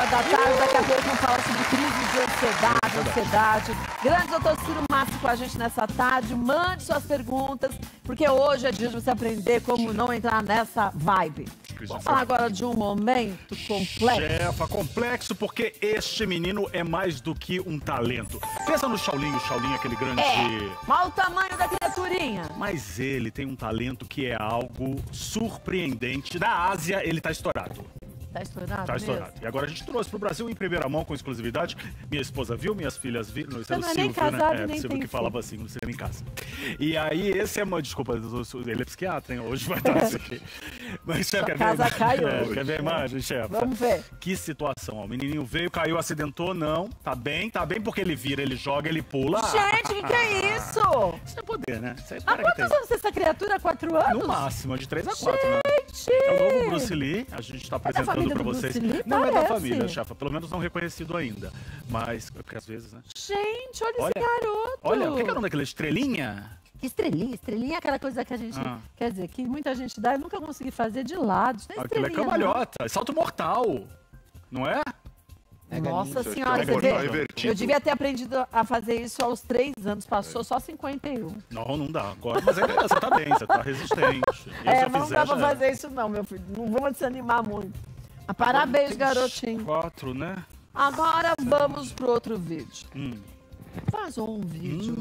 hora da tarde. Daqui a pouco vamos falar sobre crise de ansiedade. Grande doutor Ciro Massi com a gente nessa tarde. Mande suas perguntas, porque hoje é dia de você aprender como não entrar nessa vibe. Vamos falar agora de um momento complexo. Chefa, complexo porque este menino é mais do que um talento. Pensa no Shaolin, aquele grande... Qual o tamanho da criaturinha? Mas ele tem um talento que é algo surpreendente. Na Ásia, ele tá estourado. Tá estourado? Tá estourado. E agora a gente trouxe pro Brasil em primeira mão, com exclusividade. Minha esposa viu, minhas filhas viram. Você não é nem casado, né? nem Silvio tem que falava assim, no cinema em casa. E aí, esse é uma... Desculpa, ele é psiquiatra, hein? Hoje vai estar assim. Mas, chefe, quer casa caiu. Quer ver a imagem, chefe? Vamos ver. Que situação. Ó. O menininho veio, caiu, acidentou, não. Tá bem porque ele vira, ele joga, ele pula. Gente, o que é isso? Isso é poder, né? Há quantos anos essa criatura? 4 anos? No máximo, de 3 a 4, né? É o novo Bruce Lee, a gente tá apresentando pra vocês. Não é da família, chefa, pelo menos não reconhecido ainda. Mas, porque às vezes, né? Gente, olha esse garoto. Olha, o que é o nome daquele? Estrelinha? Estrelinha? Estrelinha é aquela coisa que a gente, quer dizer, que muita gente dá e nunca consegui fazer de lado. Isso não é aquilo é cambalhota, é salto mortal, não é? Nossa senhora, você vê? Eu devia ter aprendido a fazer isso aos 3 anos, passou só 51. Não dá agora, mas você tá bem, você tá resistente. Não dá pra fazer isso não, meu filho, não vamos desanimar muito. Parabéns, garotinho. 4, né? Agora vamos pro outro vídeo. Faz um vídeo.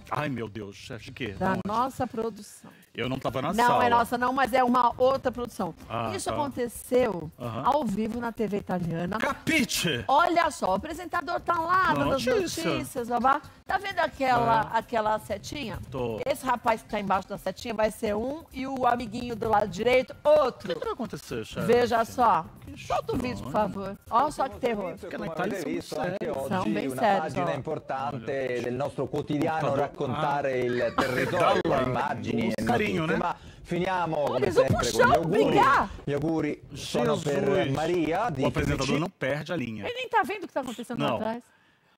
Ai, meu Deus, chefe, de quê? Da nossa produção. Eu não tava na sala. Não é nossa não, mas é uma outra produção. Isso aconteceu ao vivo na TV italiana. Capite! Olha só, o apresentador tá lá dando as notícias, babá. Tá vendo aquela setinha? Tô. Esse rapaz que tá embaixo da setinha vai ser um e o amiguinho do lado direito, outro. O que vai acontecer, chefe? Veja só. Solta o vídeo, por favor. Olha só que terror. Come avete visto anche São oggi bem una sérios, pagina ó. importante del nostro quotidiano raccontare il territorio con immagini e carinho, notizie. né? Ma finiamo come Eles vão sempre pro con gli chão auguri. brigar. Gli auguri sono per Maria di O apresentador não perde a linha. Ele nem tá vendo o que tá acontecendo lá Não. atrás.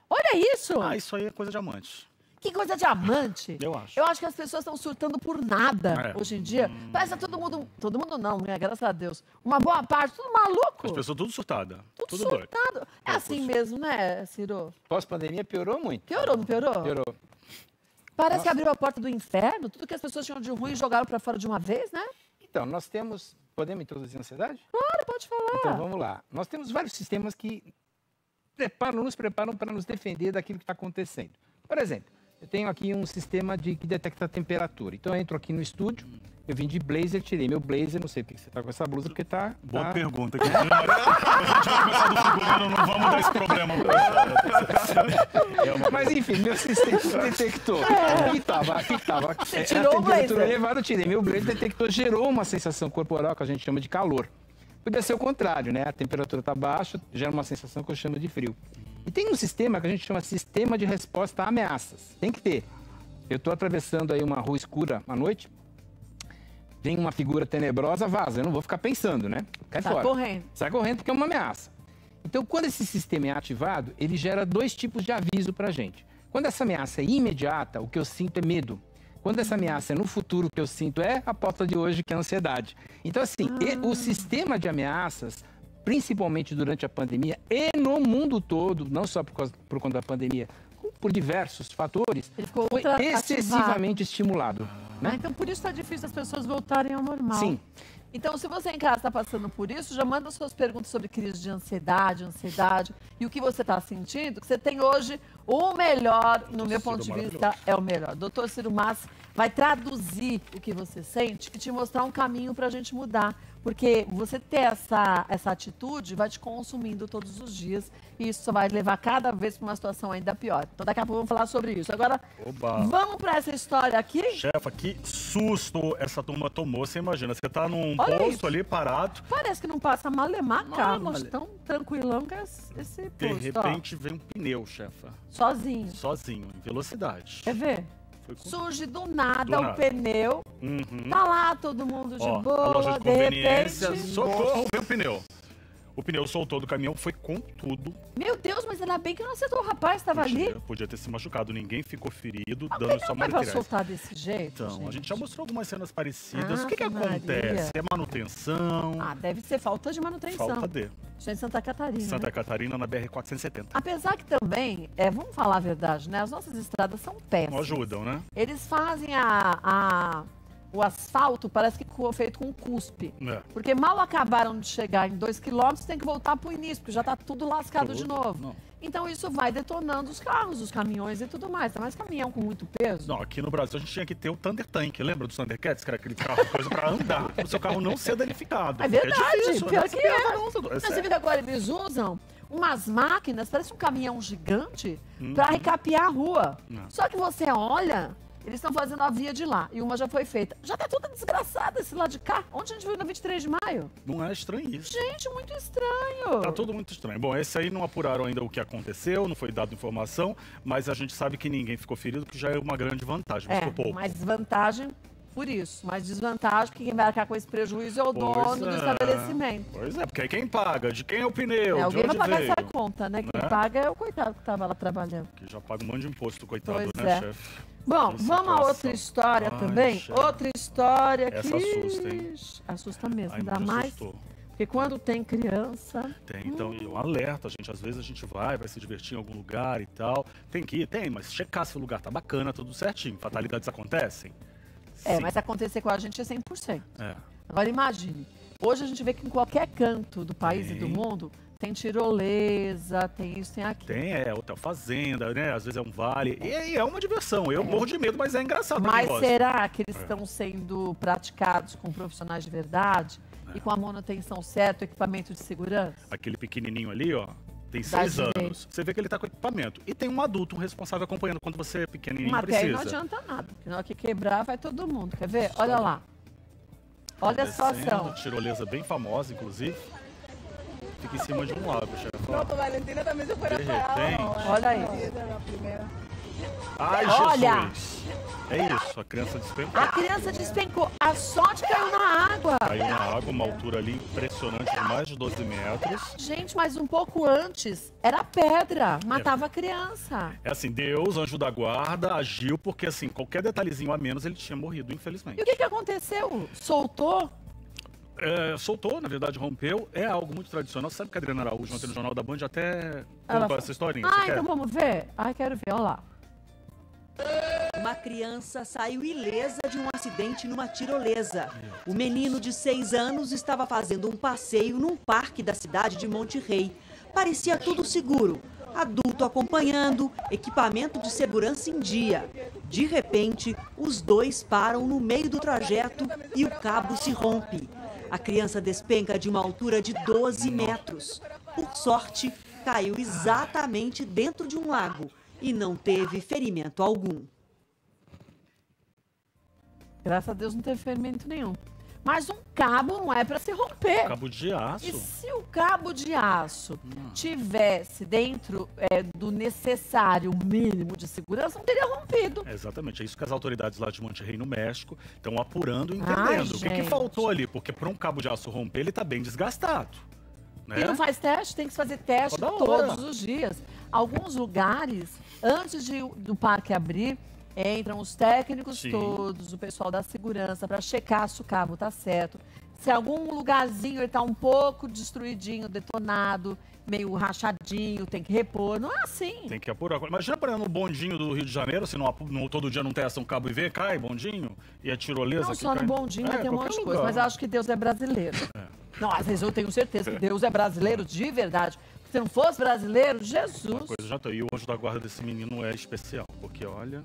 Olha isso! Isso aí é coisa de amante. Que coisa diamante. Eu acho. Eu acho que as pessoas estão surtando por nada hoje em dia. Parece que todo mundo não, né? Graças a Deus. Uma boa parte, tudo maluco. As pessoas tudo surtada. Tudo doido. surtado. É assim mesmo, né, Ciro? Pós-pandemia piorou muito. Piorou, não piorou? Piorou. Parece que abriu a porta do inferno. Tudo que as pessoas tinham de ruim jogaram pra fora de uma vez, né? Então, nós temos... Podemos introduzir ansiedade? Claro, pode falar. Então, vamos lá. Nós temos vários sistemas que nos preparam para nos defender daquilo que está acontecendo. Por exemplo, eu tenho aqui um sistema que detecta a temperatura. Então, eu entro aqui no estúdio, eu vim de blazer, tirei meu blazer, não sei porque você está com essa blusa, porque tá... Boa pergunta. A gente vai começar do figurino, não vamos dar esse problema. Mas enfim, meu sistema detectou. Aqui tava. Você tirou o blazer. Temperatura elevada, eu tirei meu blazer, detectou, gerou uma sensação corporal que a gente chama de calor. Podia ser o contrário, né? A temperatura está baixa, gera uma sensação que eu chamo de frio. E tem um sistema que a gente chama sistema de resposta a ameaças. Tem que ter. Eu estou atravessando aí uma rua escura à noite, vem uma figura tenebrosa, vaza. Eu não vou ficar pensando, né? Cai fora. Sai correndo. Sai correndo porque é uma ameaça. Então, quando esse sistema é ativado, ele gera 2 tipos de aviso para a gente. Quando essa ameaça é imediata, o que eu sinto é medo. Quando essa ameaça é no futuro, o que eu sinto é a pauta de hoje, que é a ansiedade. Então, assim, o sistema de ameaças, principalmente durante a pandemia e no mundo todo, não só por conta da pandemia, por diversos fatores, Ele ficou foi excessivamente estimulado. Né? Então, por isso está difícil as pessoas voltarem ao normal. Sim. Então, se você em casa está passando por isso, já manda suas perguntas sobre crise de ansiedade e o que você está sentindo, que você tem hoje o melhor, no meu ponto de vista, é o melhor. Doutor Ciro Massi vai traduzir o que você sente e te mostrar um caminho para a gente mudar. Porque você ter essa atitude vai te consumindo todos os dias e isso só vai levar cada vez para uma situação ainda pior. Então daqui a pouco vamos falar sobre isso. Agora, vamos para essa história aqui? Chefa, que susto essa turma tomou, você imagina. Você tá num Olha posto isso. ali parado. Parece que não passa malemar, cara. Mas tão tranquilão que é esse De posto, repente vem um pneu, chefa. Sozinho. Sozinho, em velocidade. Quer ver? Foi com... Surge do nada Do o nada. pneu. Tá lá todo mundo de Ó, a boa, loja de de conveniência, repente... socorro, vem o pneu. O pneu soltou do caminhão, foi com tudo. Meu Deus, mas ainda bem que não acertou o rapaz, estava ali. Podia ter se machucado, ninguém ficou ferido, Mas dano só não vai pra materiais. soltar desse jeito, Então, gente? a gente já mostrou algumas cenas parecidas. O Ave que acontece? É manutenção, Ah, deve ser falta de manutenção. falta de. Isso é em Santa Catarina. Santa né? Catarina na BR-470. Apesar que também, vamos falar a verdade, né? As nossas estradas são Não péssimas. ajudam, né? Eles fazem o asfalto, parece que foi feito com cuspe. É. Porque mal acabaram de chegar em 2 quilômetros, tem que voltar pro início, porque já tá tudo lascado Tudo, de novo. não. Então isso vai detonando os carros, os caminhões e tudo mais. Tá mais caminhão com muito peso. Não, aqui no Brasil a gente tinha que ter o Thunder Tank. Lembra dos Thundercats? Que era aquele carro, coisa pra andar. O seu carro não ser danificado. É porque verdade, difícil, pior né? que é. Não, Não, você sério. vê que agora eles usam umas máquinas, parece um caminhão gigante, pra recapear a rua. Não. Só que você olha, eles estão fazendo a via de lá, e uma já foi feita. Já tá toda desgraçada esse lado de cá. Onde a gente viu no 23 de maio? Não é estranho isso. Gente, muito estranho. Tá tudo muito estranho. Bom, esse aí não apuraram ainda o que aconteceu, não foi dado informação, mas a gente sabe que ninguém ficou ferido, que já é uma grande vantagem. Mas ficou pouco. mas vantagem por isso. Mas desvantagem, porque quem vai arcar com esse prejuízo é o dono do estabelecimento. Pois é, porque aí quem paga? De quem é o pneu? De Alguém vai onde pagar veio? essa conta, né? Quem Né? paga é o coitado que tava lá trabalhando. Que já paga um monte de imposto, coitado, Pois né, é. chefe? Bom, Que vamos a outra situação. história Ai, também. chefe. Outra história que... Essa assusta, hein? Assusta mesmo, Ai, ainda me mais. assustou. Porque quando tem criança... Tem, então, e um alerta, gente. Às vezes a gente vai se divertir em algum lugar e tal. Tem que ir, tem, mas checar se o lugar tá bacana, tudo certinho. Fatalidades acontecem? Sim. mas acontecer com a gente é 100%. É. Agora imagine, hoje a gente vê que em qualquer canto do país e do mundo tem tirolesa, tem isso, tem aquilo. Tem, hotel fazenda, né? Às vezes é um vale. E é uma diversão. Eu morro de medo, mas é engraçado. Mas o negócio. será que eles estão sendo praticados com profissionais de verdade e com a manutenção certa, o equipamento de segurança? Aquele pequenininho ali, ó, tem Dá 6 direito. anos. Você vê que ele tá com equipamento. E tem um adulto, um responsável acompanhando quando você é pequenininho Mas até aí não precisa. adianta nada, porque na hora que quebrar vai todo mundo. Quer ver? Olha lá. Olha a situação. Tirolesa bem famosa, inclusive. Fica em cima de um lago, chefe. Pronto, Valentina também se foi De repente. Olha aí. Ai, Olha! Jesus! É isso, a criança despencou. A criança despencou. A sorte caiu na água. Caiu na água, uma altura ali impressionante de mais de 12 metros. Gente, mas um pouco antes era pedra. Matava a criança. É assim, Deus, anjo da guarda, agiu porque assim, qualquer detalhezinho a menos ele tinha morrido, infelizmente. E o que aconteceu? Soltou? Soltou, na verdade, rompeu. É algo muito tradicional. Você sabe que a Adriana Araújo, ontem no Jornal da Band, até contou essa historinha. Você quer? Então vamos ver? Ai, quero ver, olha lá. Uma criança saiu ilesa de um acidente numa tirolesa. O menino de 6 anos estava fazendo um passeio num parque da cidade de Monte Rei. Parecia tudo seguro. Adulto acompanhando, equipamento de segurança em dia. De repente, os dois param no meio do trajeto e o cabo se rompe. A criança despenca de uma altura de 12 metros. Por sorte, caiu exatamente dentro de um lago e não teve ferimento algum. Graças a Deus não teve ferimento nenhum. Mas um cabo não é para se romper. Cabo de aço. E se o cabo de aço tivesse dentro do necessário mínimo de segurança, não teria rompido. Exatamente, é isso que as autoridades lá de Monte Rei, no México, estão apurando e entendendo. Ai, O que gente. faltou ali? Porque para um cabo de aço romper, ele está bem desgastado. Né? E não faz teste, tem que fazer teste Toda hora. todos os dias. Alguns lugares, antes do parque abrir, entram os técnicos Sim. todos, o pessoal da segurança, para checar se o cabo tá certo. Se algum lugarzinho ele tá um pouco destruidinho, detonado, meio rachadinho, tem que repor. Não é assim. Tem que apurar. Imagina para no bondinho do Rio de Janeiro, se todo dia não testa um cabo e vê, cai bondinho, e a tirolesa Não que só no cai. bondinho, mas tem um qualquer monte de coisa. lugar. Mas eu acho que Deus é brasileiro. Não, às vezes eu tenho certeza que Deus é brasileiro de verdade. Se não fosse brasileiro, Uma Jesus. coisa já tá. E o anjo da guarda desse menino é especial, porque olha,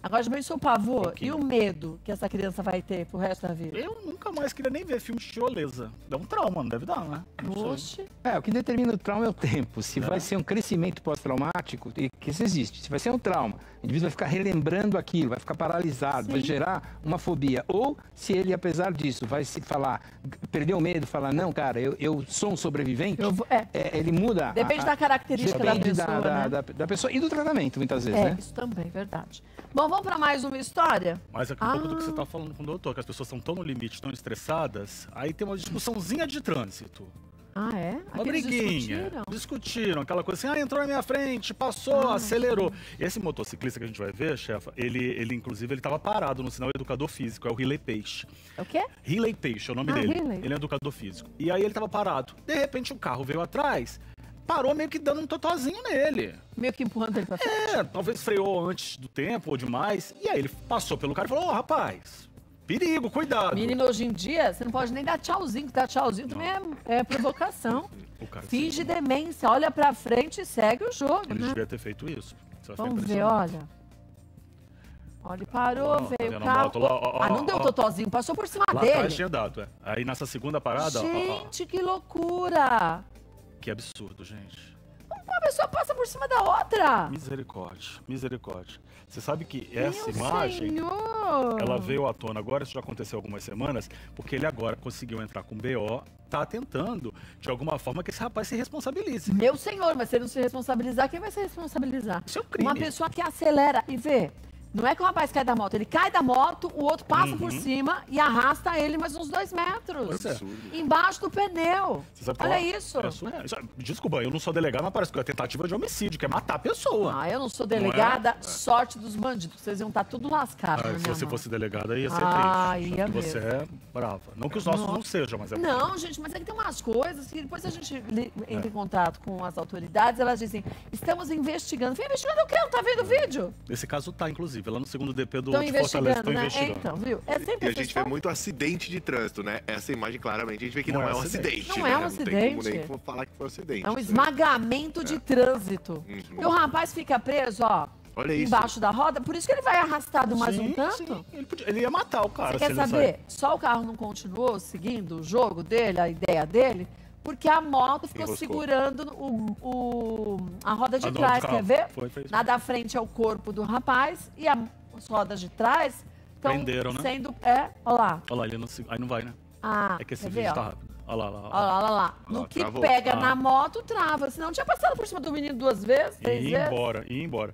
Agora, já pensou o pavor pouquinho. e o medo que essa criança vai ter pro resto da vida? eu nunca mais queria nem ver filme de tirolesa. Dá um trauma, não deve dar, né? Não sei. Oxe. O que determina o trauma é o tempo. Se vai ser um crescimento pós-traumático, e que isso existe. Se vai ser um trauma, o indivíduo vai ficar relembrando aquilo, vai ficar paralisado, vai gerar uma fobia. Ou se ele, apesar disso, vai se falar, perder o medo, falar, não, cara, eu sou um sobrevivente, ele muda. Depende da característica depende da pessoa, né? da pessoa e do tratamento, muitas vezes, né? Isso também, verdade. Bom, vamos para mais uma história? Mas é um pouco do que você está falando com o doutor, que as pessoas estão tão no limite, tão estressadas, aí tem uma discussãozinha de trânsito. Ah, é? Uma Aqueles briguinha. Discutiram, aquela coisa assim, entrou na minha frente, passou, acelerou. Esse motociclista que a gente vai ver, chefa, ele inclusive, ele estava parado no sinal educador físico, é o Riley Peixe. É o quê? Riley Peixe é o nome dele. Riley. Ele é educador físico. E aí ele estava parado. De repente um carro veio atrás, parou meio que dando um totozinho nele. Meio que empurrando ele pra frente. Talvez freou antes do tempo ou demais. E aí ele passou pelo cara e falou, rapaz, perigo, cuidado. Menino, hoje em dia, você não pode nem dar tchauzinho, que dar tchauzinho também é provocação. O cara Finge demência, olha pra frente e segue o jogo, Ele né? devia ter feito isso. Vamos ver, olha. Olha, ele parou, veio o carro. Moto, lá, não deu totozinho, passou por cima lá dele. atrás tinha dado, Aí nessa segunda parada, Gente, que loucura! Que absurdo, gente. Uma pessoa passa por cima da outra. Misericórdia, misericórdia. Você sabe que essa Meu imagem, Senhor. ela veio à tona agora, isso já aconteceu há algumas semanas, porque ele agora conseguiu entrar com BO, tá tentando, de alguma forma, que esse rapaz se responsabilize. Meu senhor, mas se ele não se responsabilizar, quem vai se responsabilizar? Isso é um crime. Uma pessoa que acelera e vê. Não é que o rapaz cai da moto, ele cai da moto, o outro passa por cima e arrasta ele mais uns 2 metros. Pois é. Embaixo do pneu. Você sabe Olha falar? isso. Desculpa, eu não sou delegado, mas parece que é tentativa de homicídio, que é matar a pessoa. Ah, eu não sou delegada, sorte dos bandidos. Vocês iam estar tudo lascados na Se minha você mão. fosse delegada, ia ser triste. ia Porque você é brava. Não que os nossos não sejam, mas é... Não, gente, mas é que tem umas coisas que depois a gente entra em contato com as autoridades, elas dizem, estamos investigando. Foi investigando o quê? Não tá vendo o vídeo? Esse caso tá, inclusive, lá no segundo DP do Estão de Fortaleza, investigando, né? investigando. Então, viu? É sempre E a gente vê muito acidente de trânsito, né? Essa imagem, claramente, a gente vê que não é um acidente. Não né? é um Não acidente. tem como nem falar que foi um acidente. É um né? esmagamento de trânsito. E o rapaz fica preso, ó, Olha isso. embaixo da roda, por isso que ele vai arrastado mais um tanto. Sim. Ele ia matar o cara. Você quer se ele saber? Só o carro não continuou seguindo o jogo dele, a ideia dele, porque a moto ficou Enroscou. segurando a roda de Ah, não, trás, do carro. quer ver? Foi isso. Na da frente é o corpo do rapaz e as rodas de trás estão Prenderam, né? sendo... Olha lá. Olha lá, ele não, aí não vai, né? Ah, É que esse quer vídeo ver, tá ó? rápido. Olha lá, olha lá. Olha lá, olha lá. No Ó, que travou. pega na moto, trava. Senão tinha passado por cima do menino 2 vezes, 3 E vezes. ir embora.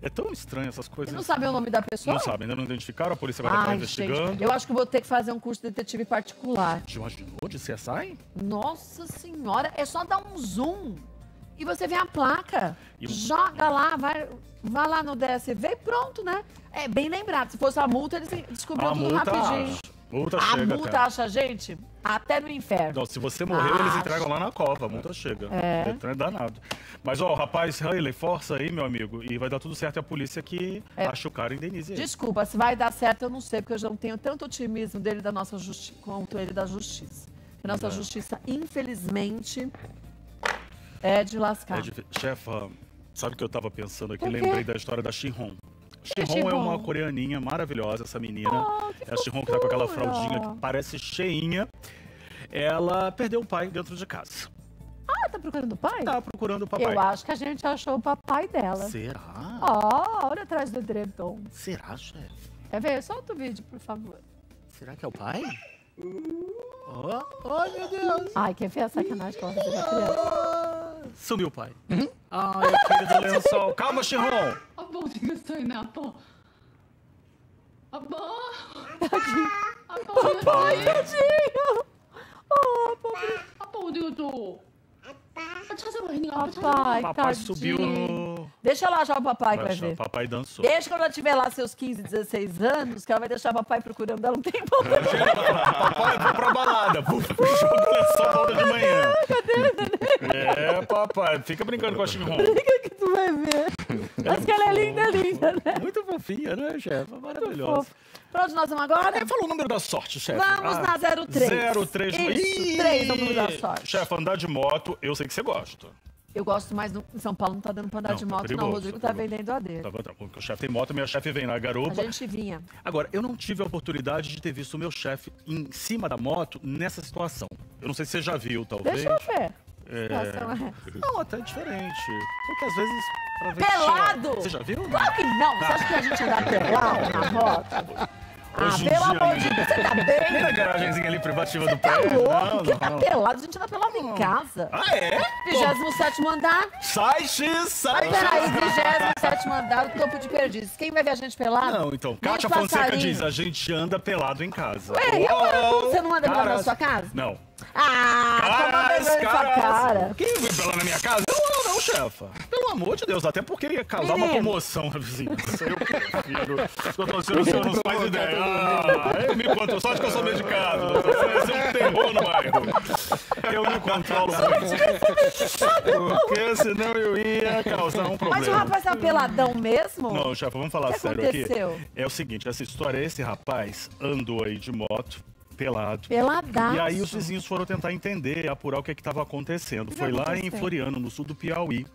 É tão estranho essas coisas. Você não sabe o nome da pessoa? Não sabe, ainda não identificaram, a polícia vai estar Ai, investigando. gente, eu acho que vou ter que fazer um curso de detetive particular. De novo, de CSI? Nossa senhora, é só dar um zoom e você vê a placa. E- Joga lá, vai lá no DSV e pronto, né? É bem lembrado. Se fosse a multa, eles descobriam A tudo multa rapidinho. acha. Multa A chega multa até. acha a gente até no inferno. Não, se você morreu, eles Acha. entregam lá na cova. A multa chega. É danado. Mas, ó, rapaz, Riley, força aí, meu amigo. E vai dar tudo certo. E a polícia que acha o cara indenize ele. Desculpa, se vai dar certo eu não sei, porque eu já não tenho tanto otimismo dele da nossa justiça quanto ele da justiça. A nossa justiça, infelizmente, é de lascar. Chefa, sabe o que eu tava pensando aqui? O quê? Lembrei da história da Shinhon. Shinhon é uma coreaninha maravilhosa, essa menina. É a Shinhon que tá com aquela fraldinha que parece cheinha. Ela perdeu o pai dentro de casa. Ah, tá procurando o pai? Tá procurando o papai. Eu acho que a gente achou o papai dela. Será? Ó, olha atrás do edredom. Será, chefe? Quer ver? Solta o vídeo, por favor. Será que é o pai? Ai, meu Deus. Ai, quer ver a sacanagem que ela vai fazer com a criança? Sumiu o pai. Ai, aquele do lençol. Calma, Shinhon. 아빠 어디 갔어, 얘네 아빠. 아빠. 아빠 어디 갔어? Tadinho! Oh, pobre 아빠 어디 갔어? 아빠 찾아봐, 얘네가 아빠 찾아봐. papai, Papai tadinho. subiu no... Deixa ela achar o papai que Vai vai achar, ver. papai dançou. Deixa quando ela tiver lá seus 15, 16 anos, que ela vai deixar o papai procurando ela um tempo. Papai, vou pra balada. Joga o lençol, volta de manhã. É, papai. Fica brincando com a Shinhon. que tu vai ver. Mas que ela é linda, né? Muito fofinha, né, chefe? Maravilhosa. Fofo. Pra onde nós vamos agora? Falou o número da sorte, chefe. Vamos na 03. 03. Isso, 3 é o número da sorte. Chefe, andar de moto, eu sei que você gosta. Eu gosto mais em São Paulo, não tá dando pra andar Não, de tá moto, perigoso, não. O Rodrigo tá tá perigoso. vendendo a dele. Tava tranquilo, porque o chefe tem moto, minha chefe vem na A garupa. gente vinha. Agora, eu não tive a oportunidade de ter visto o meu chefe em cima da moto nessa situação. Eu não sei se você já viu, talvez. Deixa eu ver. É... Situação é. Não, até diferente. Porque às vezes... pra ver Pelado! Você já viu? Claro que não. Você acha que a gente anda pelado na moto? Ah, Hoje em pelo dia, amor né? de Deus, você tá Nem bem? na garagenzinha ali privativa do Tá prédio. louco? Quem tá não. pelado? A gente anda pelado em casa. Ah, é? 27º andar. Sai, X, sai, X. Peraí, 27º andar, o topo de perdiz. Quem vai ver a gente pelado? Não, então, Nem Kátia os Fonseca passarinhos. diz, a gente anda pelado em casa. Ué, e agora? Uou, Você não anda pelado cara, na sua casa? Não. Cara. Quem veio pra lá na minha casa? Não, chefa. Pelo amor de Deus, até porque ia causar uma comoção na vizinhança. Eu prefiro. O senhor não faz ideia. Eu me controlo, só de que eu sou medicado. Isso é um terror no bairro. Eu me controlo muito. Porque senão eu ia causar um problema. Mas o rapaz tá peladão mesmo? Não, chefa, vamos falar sério aconteceu? aqui. É o seguinte, essa história, esse rapaz andou aí de moto, pelado. Peladaço. E aí os vizinhos foram tentar entender, apurar o que estava acontecendo. Foi lá em Floriano, no sul do Piauí.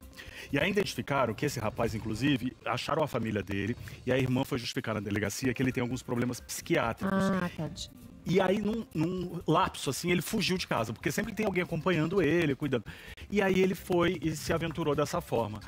E aí identificaram que esse rapaz, inclusive, acharam a família dele. E a irmã foi justificar na delegacia que ele tem alguns problemas psiquiátricos. Tadinho. E aí, num lapso, assim, ele fugiu de casa. Porque sempre tem alguém acompanhando ele, cuidando. E aí ele foi e se aventurou dessa forma.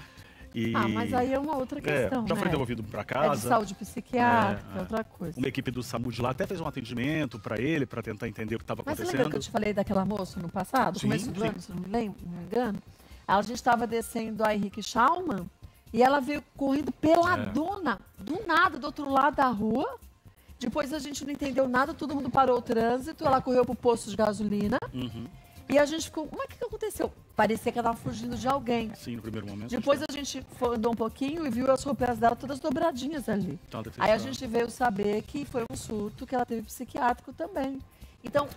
Mas aí é uma outra questão, já foi devolvido para casa. É de saúde psiquiátrica, é outra coisa. Uma equipe do SAMU de lá até fez um atendimento para ele, para tentar entender o que estava acontecendo. Mas você lembra que eu te falei daquela moça no passado, no começo do ano, se não me engano? A gente estava descendo a Henrique Schaumann e ela veio correndo peladona, do nada, do outro lado da rua. Depois a gente não entendeu nada, todo mundo parou o trânsito, ela correu pro posto de gasolina. E a gente ficou, mas o que aconteceu? Parecia que ela estava fugindo de alguém. Sim, no primeiro momento. Depois a gente andou um pouquinho e viu as roupas dela todas dobradinhas ali. Então, aí a gente veio saber que foi um surto, que ela teve psiquiátrico também. Então,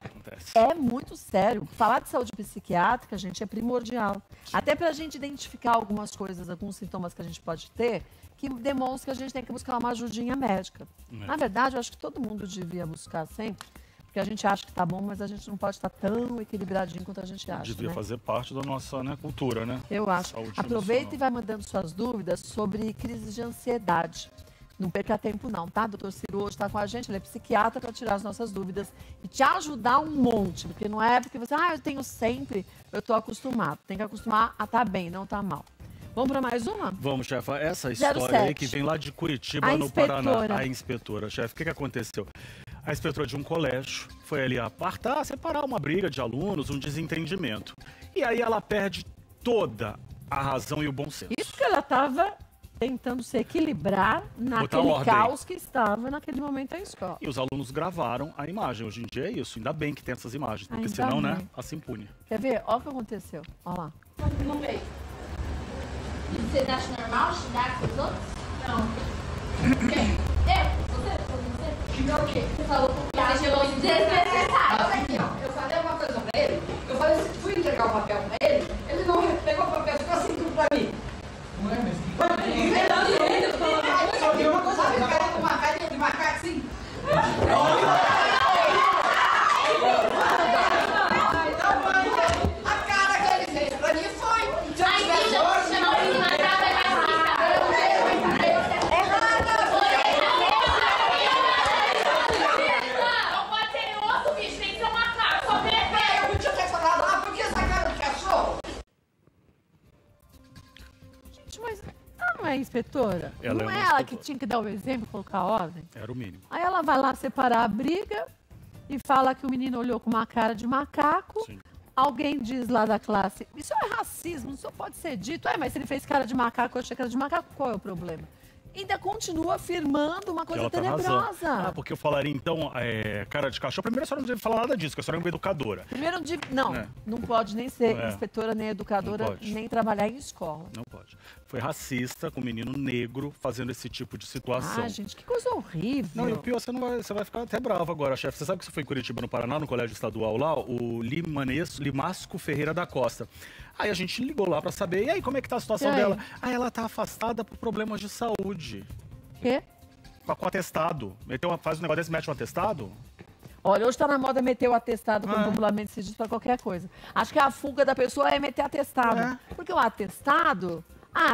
é muito sério. Falar de saúde psiquiátrica, gente, é primordial. Até para a gente identificar algumas coisas, alguns sintomas que a gente pode ter, que demonstram que a gente tem que buscar uma ajudinha médica. Na verdade, eu acho que todo mundo devia buscar sempre. Porque a gente acha que tá bom, mas a gente não pode estar tão equilibradinho quanto a gente acha. Devia fazer parte da nossa cultura, né? Eu acho. Aproveita e vai mandando suas dúvidas sobre crises de ansiedade. Não perca tempo não, tá? Doutor Ciro hoje está com a gente, ele é psiquiatra para tirar as nossas dúvidas e te ajudar um monte. Porque não é porque você, eu tenho sempre, eu tô acostumado. Tem que acostumar a estar bem, não tá mal. Vamos para mais uma? Vamos, chefa. Essa história aí que vem lá de Curitiba, no Paraná. A inspetora, chefe, o que aconteceu? A inspetora de um colégio foi ali apartar, separar uma briga de alunos, um desentendimento. E aí ela perde toda a razão e o bom senso. Isso que ela estava tentando se equilibrar naquele caos que estava naquele momento na escola. E os alunos gravaram a imagem. Hoje em dia é isso. Ainda bem que tem essas imagens, porque senão, né, assim impune. Quer ver? Olha o que aconteceu. Olha lá. Não veio. E você acha normal xingar com os outros? Não. Quem? Você? Xingar o quê? Você falou que você chegou desnecessário. Olha aqui, ó. Eu falei uma coisa pra ele. Eu falei assim, fui entregar o papel pra ele. Ele não pegou o papel, ficou assim tudo pra mim. Não é mesmo? Só tem uma coisa. Sabe o cara com uma carinha de macaco assim? A cara que ele fez pra mim foi. Mas ela não é inspetora? Ela não é é ela que tinha que dar o exemplo, colocar a ordem? Era o mínimo. Aí ela vai lá separar a briga e fala que o menino olhou com uma cara de macaco. Sim. Alguém diz lá da classe, isso é racismo, isso pode ser dito. Mas se ele fez cara de macaco, eu achei cara de macaco, qual é o problema? Ainda continua afirmando uma coisa tenebrosa. Porque eu falaria, então, cara de cachorro. Primeiro, a senhora não deve falar nada disso, porque a senhora é uma educadora. Primeiro, não pode nem ser inspetora, nem educadora, nem trabalhar em escola. Não pode. Foi racista com um menino negro fazendo esse tipo de situação. Gente, que coisa horrível. Não, e o pior, você vai ficar até bravo agora, chefe. Você sabe que você foi em Curitiba, no Paraná, no colégio estadual lá, o Limasco Ferreira da Costa. Aí a gente ligou lá pra saber, e aí, como é que tá a situação dela? Ela tá afastada por problemas de saúde. Quê? Com atestado. Faz um negócio desse, mete um atestado? Olha, hoje tá na moda meter o atestado, como popularmente se diz, pra qualquer coisa. Acho que a fuga da pessoa é meter atestado. Porque o atestado...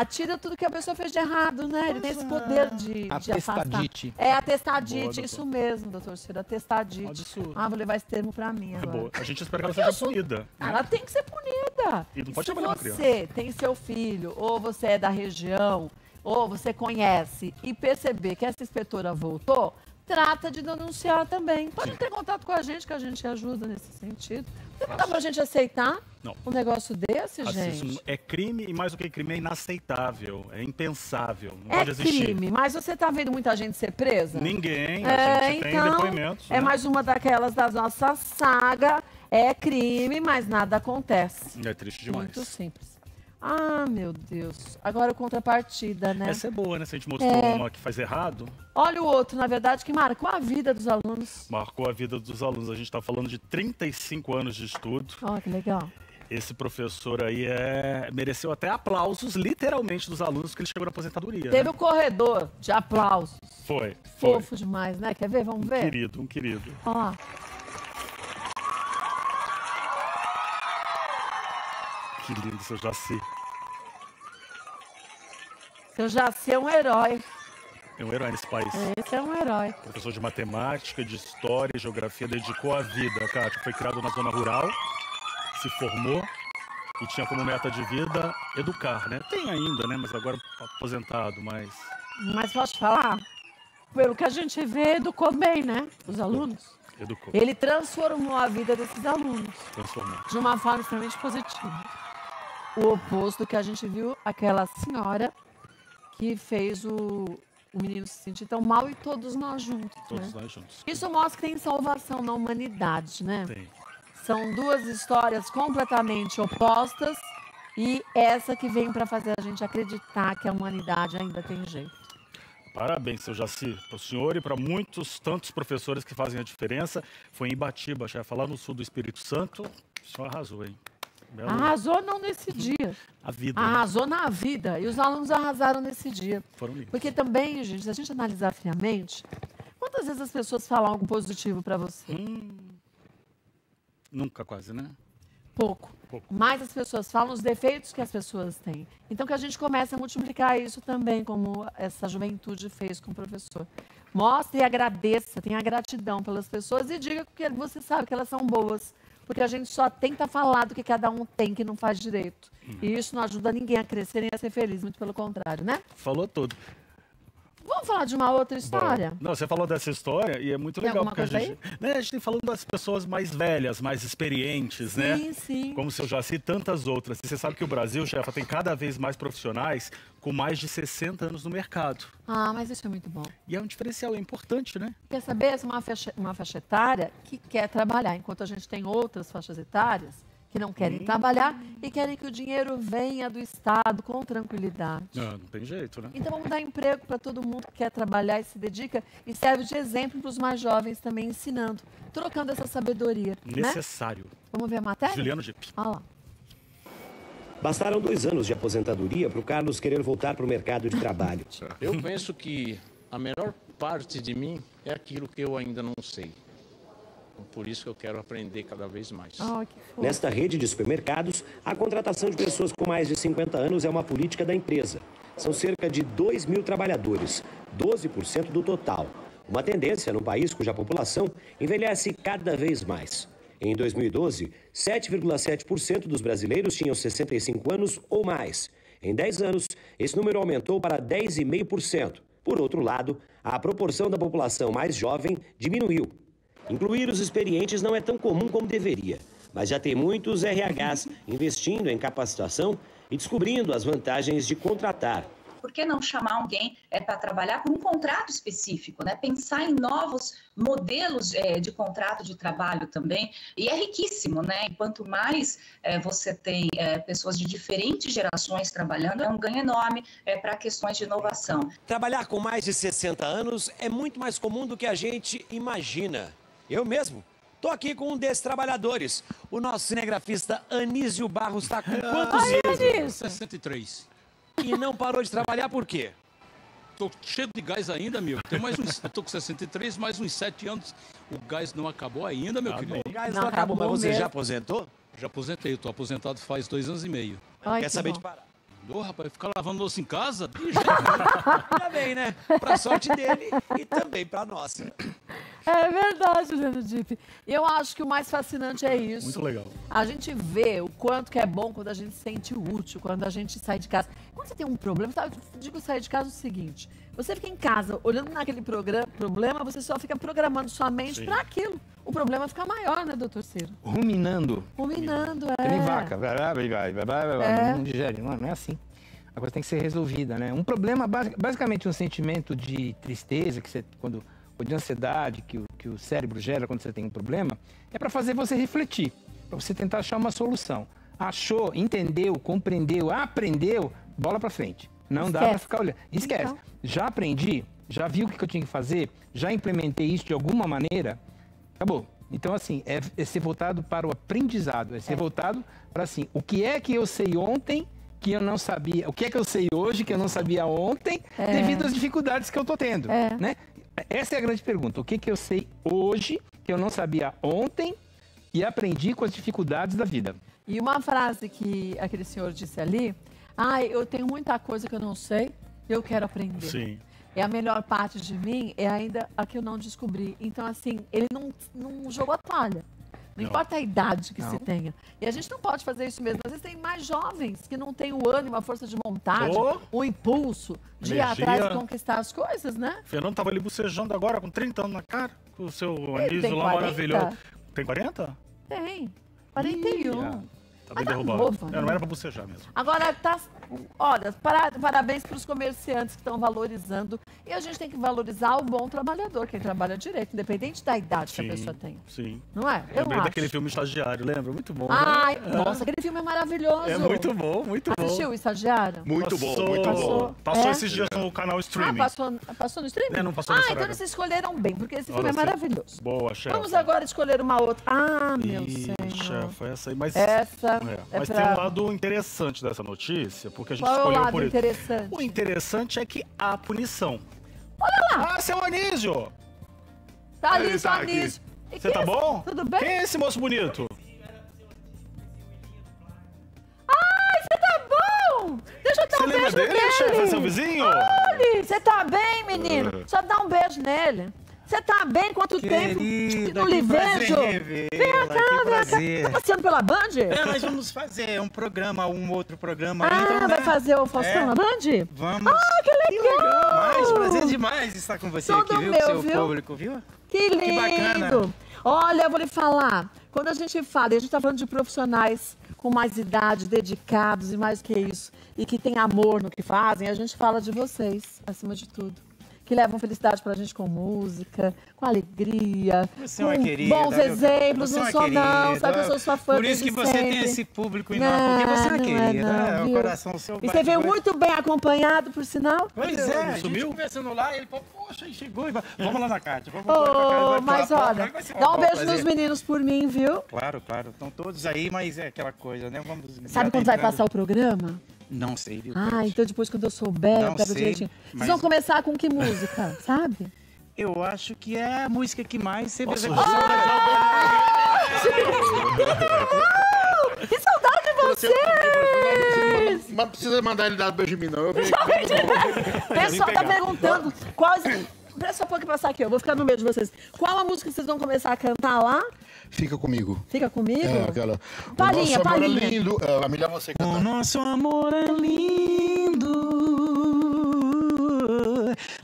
tira tudo que a pessoa fez de errado, né? Ele tem esse poder de afastar. Atestadite. Atestadite, isso mesmo, doutor Ciro, atestadite. Absurdo. Vou levar esse termo pra mim agora. Boa. A gente espera que ela seja punida. Ela tem que ser punida. E não pode trabalhar com criança. Se você tem seu filho, ou você é da região, ou você conhece, e perceber que essa inspetora voltou, trata de denunciar também. Pode ter contato com a gente, que a gente ajuda nesse sentido. Não dá pra gente aceitar um negócio desse, racismo gente? É crime e, mais do que crime, é inaceitável, é impensável, não pode existir. É crime, mas você tá vendo muita gente ser presa? Ninguém, a gente tem depoimentos. É mais uma daquelas da nossa saga, É crime, mas nada acontece. É triste demais. Muito simples. Ah, meu Deus. Agora contrapartida, né? Essa é boa, né? Se a gente mostrou uma que faz errado, Olha o outro, na verdade, que marcou a vida dos alunos. marcou a vida dos alunos. A gente está falando de 35 anos de estudo. Ó, que legal. Esse professor aí mereceu até aplausos, literalmente, dos alunos, porque ele chegou na aposentadoria. Teve né? o corredor de aplausos. Foi. Fofo demais, né? Quer ver? Vamos ver? Um querido. Ó lá. Que lindo, seu Jaci. Seu Jaci é um herói. É um herói nesse país. Esse é um herói. Professor de matemática, de história e geografia, dedicou a vida. Kátia foi criado na zona rural, se formou e tinha como meta de vida educar, né? Tem ainda, né? Mas agora aposentado, mas... Mas posso falar? Pelo que a gente vê, educou bem, né? Os alunos. Educou, Ele transformou a vida desses alunos transformou. de uma forma extremamente positiva. O oposto do que a gente viu, aquela senhora que fez o menino se sentir tão mal e todos nós juntos, Todos né? nós juntos. Isso mostra que tem salvação na humanidade, né? Tem. São duas histórias completamente opostas e essa que vem para fazer a gente acreditar que a humanidade ainda tem jeito. Parabéns, seu Jaci, para o senhor e para muitos, tantos professores que fazem a diferença. Foi em Ibatiba, chefe, lá no sul do Espírito Santo. O senhor arrasou, hein? Belo... Arrasou não nesse dia, A vida. né? arrasou na vida. E os alunos arrasaram nesse dia. Foram lindos. Porque também, gente, se a gente analisar friamente, quantas vezes as pessoas falam algo positivo para você? Nunca quase, né? Pouco. Pouco. Mas as pessoas falam os defeitos que as pessoas têm. Então que a gente comece a multiplicar isso também, como essa juventude fez com o professor. Mostre e agradeça, tenha gratidão pelas pessoas e diga que você sabe que elas são boas. Porque a gente só tenta falar do que cada um tem que não faz direito. E isso não ajuda ninguém a crescer nem a ser feliz, muito pelo contrário, né? Falou tudo. Vamos falar de uma outra história? Não, você falou dessa história e é muito Tem legal, alguma porque a coisa gente, né, a gente tem falando das pessoas mais velhas, mais experientes, né? Sim, sim. Como o seu Jaci e tantas outras. E você sabe que o Brasil, chefa, tem cada vez mais profissionais com mais de 60 anos no mercado. Ah, mas isso é muito bom. E é um diferencial, é importante, né? Quer saber? Essa é uma faixa etária que quer trabalhar, enquanto a gente tem outras faixas etárias que não querem trabalhar e querem que o dinheiro venha do Estado com tranquilidade. Não tem jeito, né? Então vamos dar emprego para todo mundo que quer trabalhar e se dedica e serve de exemplo para os mais jovens também, ensinando, trocando essa sabedoria. Né? Necessário. Vamos ver a matéria? Juliano Gipp. Olha lá. Bastaram 2 anos de aposentadoria para o Carlos querer voltar para o mercado de trabalho. Eu penso que a melhor parte de mim é aquilo que eu ainda não sei. Por isso que eu quero aprender cada vez mais. Oh, que fofo. Nesta rede de supermercados, a contratação de pessoas com mais de 50 anos é uma política da empresa. São cerca de 2.000 trabalhadores, 12% do total. Uma tendência no país cuja população envelhece cada vez mais. Em 2012, 7,7% dos brasileiros tinham 65 anos ou mais. Em 10 anos, esse número aumentou para 10,5%. Por outro lado, a proporção da população mais jovem diminuiu. Incluir os experientes não é tão comum como deveria, mas já tem muitos RHs investindo em capacitação e descobrindo as vantagens de contratar. Por que não chamar alguém para trabalhar com um contrato específico, né? Pensar em novos modelos de contrato de trabalho também. E é riquíssimo, né? E quanto mais você tem pessoas de diferentes gerações trabalhando, é um ganho enorme para questões de inovação. Trabalhar com mais de 60 anos é muito mais comum do que a gente imagina. Eu mesmo tô aqui com um desses trabalhadores. O nosso cinegrafista Anísio Barros está com quantos anos? 63. E não parou de trabalhar por quê? Tô cheio de gás ainda, meu. Eu tô com 63, mais uns 7 anos. O gás não acabou ainda, meu querido. O gás não acabou, mas você já aposentou? Já aposentei, eu tô aposentado faz 2 anos e meio. Ai, Quer saber bom. de parar? Ô, rapaz, ficar lavando louça em casa? De jeito nenhum. Ainda bem, né? Pra sorte dele e também pra nossa. É verdade, Juliano Gipp. E eu acho que o mais fascinante é isso. Muito legal. A gente vê o quanto que é bom quando a gente se sente útil, quando a gente sai de casa. Quando você tem um problema, eu digo sair de casa o seguinte: você fica em casa olhando naquele problema, você só fica programando sua mente para aquilo. O problema fica maior, né, doutor Ciro? Ruminando. Ruminando, Que nem vaca. Não digere, não é assim. A coisa tem que ser resolvida, né? Um problema, basicamente um sentimento de tristeza, que você, quando ou de ansiedade que o cérebro gera quando você tem um problema, é para fazer você refletir, para você tentar achar uma solução. Achou, entendeu, compreendeu, aprendeu, bola para frente. Não dá para ficar olhando. Esquece. Então... Já aprendi, já vi o que eu tinha que fazer, já implementei isso de alguma maneira, acabou. Então, assim, é ser voltado para o aprendizado, é ser voltado para, assim, o que é que eu sei ontem que eu não sabia, o que é que eu sei hoje que eu não sabia ontem, devido às dificuldades que eu tô tendo, né? Essa é a grande pergunta. O que que eu sei hoje que eu não sabia ontem e aprendi com as dificuldades da vida? E uma frase que aquele senhor disse ali, eu tenho muita coisa que eu não sei, eu quero aprender. Sim. É a melhor parte de mim, é ainda a que eu não descobri. Então, assim, ele não jogou a toalha. Não importa a idade que se tenha. E a gente não pode fazer isso mesmo. Às vezes tem mais jovens que não têm o ânimo, a força de vontade, o impulso de ir atrás e conquistar as coisas, né? O Fernando tava ali bucejando agora, com 30 anos na cara, com o seu anísio lá maravilhoso. Tem 40? Tem. 41. Tá bem derrubado. Não era pra bucejar mesmo. Agora, olha, parabéns para os comerciantes que estão valorizando. E a gente tem que valorizar o bom trabalhador, quem trabalha direito, independente da idade que a pessoa tem. Sim. Não é? Eu lembrei acho. Daquele filme Estagiário, lembra? Muito bom. Nossa, aquele filme é maravilhoso. É muito bom, muito bom. Assistiu o Estagiário? Muito bom. Passou esses dias no canal streaming. Passou no streaming? Não passou então eles escolheram bem, porque esse filme é maravilhoso. Boa, chefe. Vamos agora escolher uma outra. Meu Senhor. Chefe, essa aí. Mas mas tem um lado interessante dessa notícia, porque a gente escolheu por isso. Interessante? O interessante é que há punição. Olha lá! Seu Anísio! Tá ali, seu Anísio. Você tá bom? Tudo bem? Quem é esse moço bonito? Você tá bom! Deixa eu dar um beijo nele! Você lembra dele, chefe? É seu vizinho? Olha, você tá bem, menino? Só dá um beijo nele. Você tá bem? Quanto tempo que não lhe vejo? Vem cá, vem cá. Tá passeando pela Band? Nós vamos fazer um programa, um outro programa. Vai fazer o Faustão na Band? Vamos. Que legal! Mas prazer demais estar com você aqui, viu? Com o seu público, viu? Que lindo! Que bacana. Olha, eu vou lhe falar. Quando a gente fala, e a gente tá falando de profissionais com mais idade, dedicados e mais que isso, e que tem amor no que fazem, a gente fala de vocês, acima de tudo. Que levam felicidade pra gente com música, com alegria, você é uma com querida, bons exemplos, não sou não, sabe? Eu sou sua fã. Por isso que você tem esse público enorme, porque você é uma querida, o coração seu. E você veio muito bem acompanhado, por sinal. Pois é, a gente conversando lá, ele falou, poxa, chegou, vamos lá na Cátia. Mas olha, dá um beijo nos meninos por mim, viu? Claro, estão todos aí, mas é aquela coisa, né? Sabe quando vai passar o programa? Não sei, viu? Então depois quando eu souber, eu pego direitinho. Vocês vão começar com que música, sabe? Eu acho que é a música que mais você Que saudade de vocês! Mas precisa mandar ele dar beijo em mim, não. O pessoal tá perguntando quais... Presta um pouco pra passar aqui, eu vou ficar no meio de vocês. Qual a música que vocês vão começar a cantar lá? Fica comigo. Fica comigo? Aquela... Palhinha, o nosso amor palhinha. é lindo. É melhor você cantar. O nosso amor é lindo,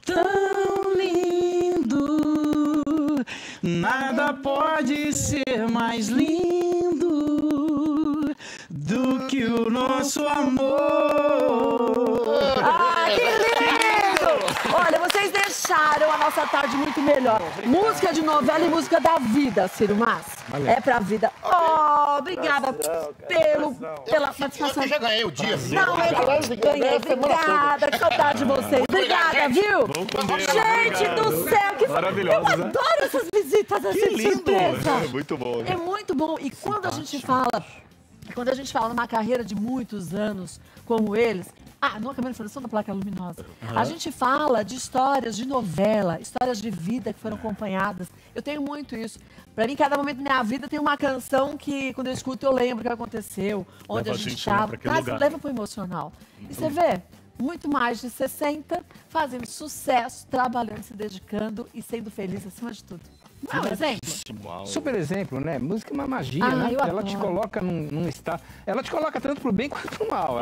tão lindo, nada pode ser mais lindo do que o nosso amor. Que lindo! Olha, vocês deixaram a nossa tarde muito melhor. Música de novela e música da vida, Ciro Mas. É pra vida. Obrigada pela participação. Eu já ganhei o dia. Não, eu ganhei. Obrigada, que saudade de vocês. Obrigada, viu? Gente do céu, que maravilhoso. Eu adoro essas visitas, assim, de surpresa. É muito bom. É muito bom. E quando a gente fala numa carreira de muitos anos como eles, não acabei de falar só da placa luminosa. A gente fala de histórias de novela, histórias de vida que foram acompanhadas. Eu tenho muito isso. Pra mim, cada momento da minha vida tem uma canção que, quando eu escuto, eu lembro o que aconteceu, onde a gente estava. Leva pro emocional. E você vê, muito mais de 60 fazendo sucesso, trabalhando, se dedicando e sendo feliz acima de tudo. Não é um exemplo? Super exemplo, né? Música é uma magia, né? Ela te coloca num estado... Ela te coloca tanto pro bem quanto pro mal.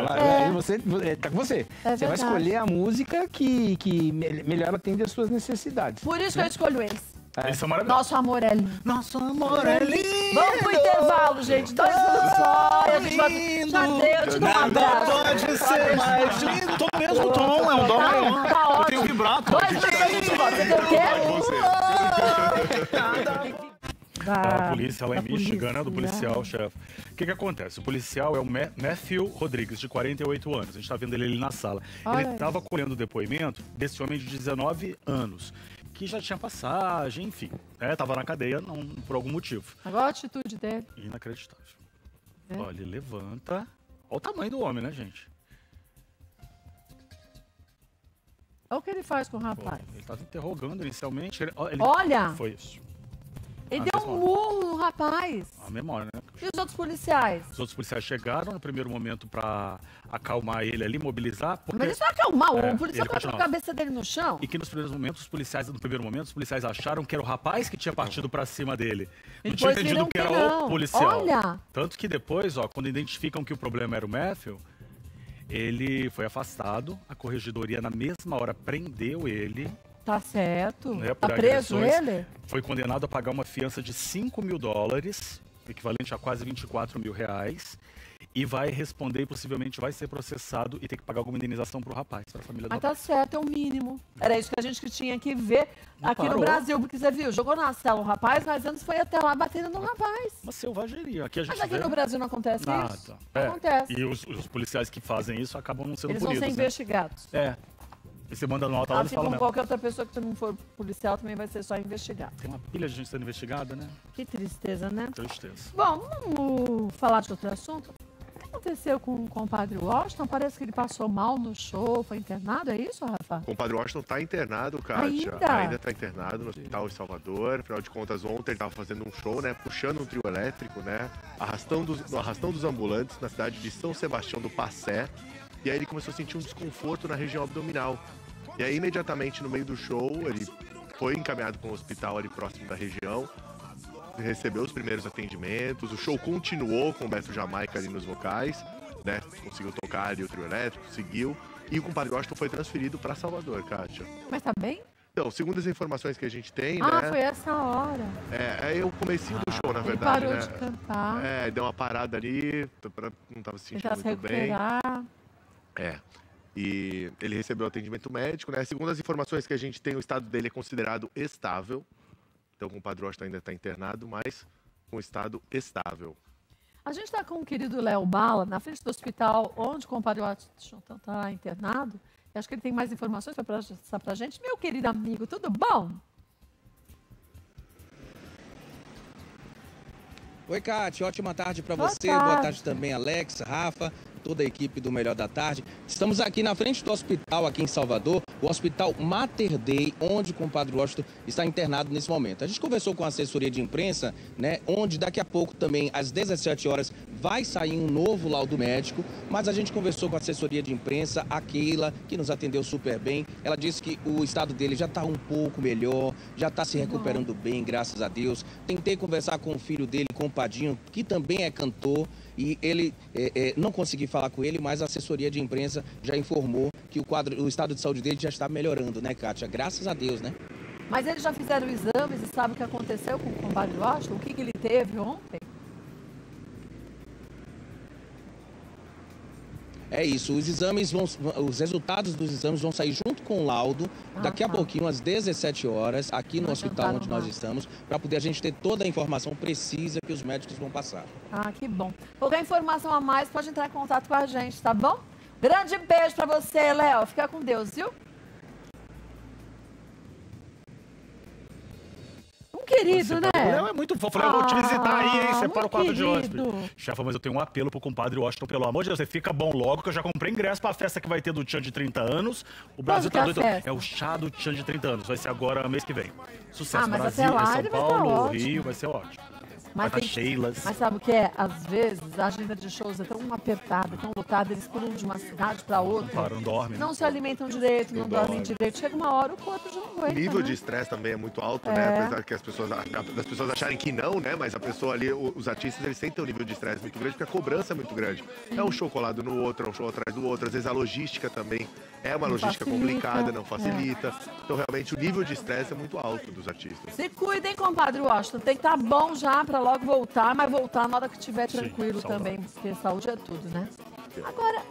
Você tá com você. Você vai escolher a música que melhor atende às suas necessidades. Por isso que eu escolho esse. Esse é maravilhoso. Nosso amor é lindo. Nosso amor é lindo. Vamos pro intervalo, gente. 2 minutos só. Já deu, te dou um abraço. Pode ser mais lindo. Tô no mesmo tom, é um dom. Tá ótimo. Eu tenho vibrato. 2 minutos a gente volta. Você tem o quê? A polícia lá em Michigan, né, do policial, chefe. O que acontece? O policial é o Matthew Rodrigues, de 48 anos. A gente está vendo ele ali na sala. Olha Ele estava colhendo o depoimento desse homem de 19 anos, que já tinha passagem, enfim. Estava na cadeia não, por algum motivo. Agora a atitude dele. Inacreditável. Olha, ele levanta. Olha o tamanho do homem, né, gente? Olha o que ele faz com o rapaz. Ele estava interrogando inicialmente. Olha! Foi isso. Ele deu um murro no rapaz. A memória, né? E os outros policiais? Os outros policiais chegaram no primeiro momento para acalmar ele ali, mobilizar. Porque, mas isso é acalmar, o policial colocou a cabeça dele no chão. E que nos primeiros momentos, os policiais acharam que era o rapaz que tinha partido para cima dele. Não tinha entendido que era o policial. Olha! Tanto que depois, quando identificam que o problema era o Matthew, ele foi afastado, a corregedoria na mesma hora prendeu ele. Tá certo. Né, tá preso ele? Foi condenado a pagar uma fiança de $5.000, equivalente a quase R$24.000, e vai responder e possivelmente vai ser processado e ter que pagar alguma indenização pro rapaz, pra família do rapaz. Tá certo, é o mínimo. Era isso que a gente tinha que ver aqui no Brasil, porque você viu, jogou na cela o rapaz, mas antes foi até lá batendo no rapaz. Uma selvageria. Aqui a gente mas aqui no Brasil não acontece isso? Acontece. E os policiais que fazem isso acabam não sendo punidos. Eles vão ser investigados. E você manda nota lá e fala como qualquer outra pessoa que não for policial também vai ser só investigado. Tem uma pilha de gente sendo investigada, né? Que tristeza, né? Tristeza. Bom, vamos falar de outro assunto. O que aconteceu com o compadre Washington? Parece que ele passou mal no show, foi internado, é isso, Rafa? O compadre Washington está internado, Kátia. Ainda está internado no hospital em Salvador. Afinal de contas, ontem ele estava fazendo um show, né? Puxando um trio elétrico, né? Arrastando os ambulantes na cidade de São Sebastião do Passé. E aí ele começou a sentir um desconforto na região abdominal. E aí, imediatamente, no meio do show, ele foi encaminhado para um hospital ali próximo da região, recebeu os primeiros atendimentos, o show continuou com o Beto Jamaica ali nos vocais, né? Conseguiu tocar ali o trio elétrico, seguiu, e o compadre Washington foi transferido para Salvador, Kátia. Mas tá bem? Então, segundo as informações que a gente tem, né? foi essa hora. É o comecinho do show, na verdade, ele parou de cantar. Deu uma parada ali, não estava se sentindo muito bem. E ele recebeu atendimento médico, né? Segundo as informações que a gente tem, o estado dele é considerado estável. Então, o compadre Washington ainda está internado, mas com estado estável. A gente está com o querido Léo Bala, na frente do hospital onde o compadre Washington está internado. Eu acho que ele tem mais informações para passar para a gente. Meu querido amigo, tudo bom? Oi, Kátia, ótima tarde para você. Boa tarde também, Alex, Rafa, toda a equipe do Melhor da Tarde. Estamos aqui na frente do hospital, aqui em Salvador, o Hospital Mater Dei, onde o compadre Washington está internado nesse momento. A gente conversou com a assessoria de imprensa, né, onde daqui a pouco também, às 17 horas, vai sair um novo laudo médico, mas a gente conversou com a assessoria de imprensa, a Keila, que nos atendeu super bem. Ela disse que o estado dele já está um pouco melhor, já está se recuperando bem, graças a Deus. Tentei conversar com o filho dele, com o Padinho, que também é cantor, e ele não consegui falar com ele, mas a assessoria de imprensa já informou que o estado de saúde dele já está melhorando, né, Kátia? Graças a Deus, né? Mas eles já fizeram exames e sabem o que aconteceu com o compadre Washington? O que ele teve ontem? É isso, os resultados dos exames vão sair junto com o laudo daqui a pouquinho, às 17 horas, aqui no hospital onde nós estamos, para poder a gente ter toda a informação precisa que os médicos vão passar. Ah, que bom. Qualquer informação a mais, pode entrar em contato com a gente, tá bom? Grande beijo para você, Léo. Fica com Deus, viu? Querido, né? O Léo é muito fofo. Eu vou te visitar aí, hein? Separa o quarto de hóspede. querido. Chefa, mas eu tenho um apelo pro compadre Washington, pelo amor de Deus. Você fica bom logo, que eu já comprei ingresso pra festa que vai ter do Tchan de 30 anos. O Brasil tá doido. É o chá do Tchan de 30 anos. Vai ser agora mês que vem. Sucesso, mas Brasil, até lá São ele vai Paulo, tá ótimo. Rio, vai ser ótimo. Mas, vai Sheilas. mas sabe o que é? Às vezes a agenda de shows é tão apertada, tão lotada, eles pulam de uma cidade para outra. Claro, não dorme. Não se alimentam direito, não dormem direito. Chega uma hora, o corpo já não aguenta. O nível né? de estresse também é muito alto, né? Apesar que as pessoas acharem que não, né? Mas a pessoa ali, os artistas, eles sentem um nível de estresse muito grande, porque a cobrança é muito grande. É um show colado no outro, é um show atrás do outro. Às vezes a logística também é uma logística complicada, não facilita. Então, realmente, o nível de estresse é muito alto dos artistas. Se cuidem, compadre Washington. Tem que estar bom já para logo voltar, mas voltar na hora que estiver tranquilo também, porque saúde é tudo, né? Agora,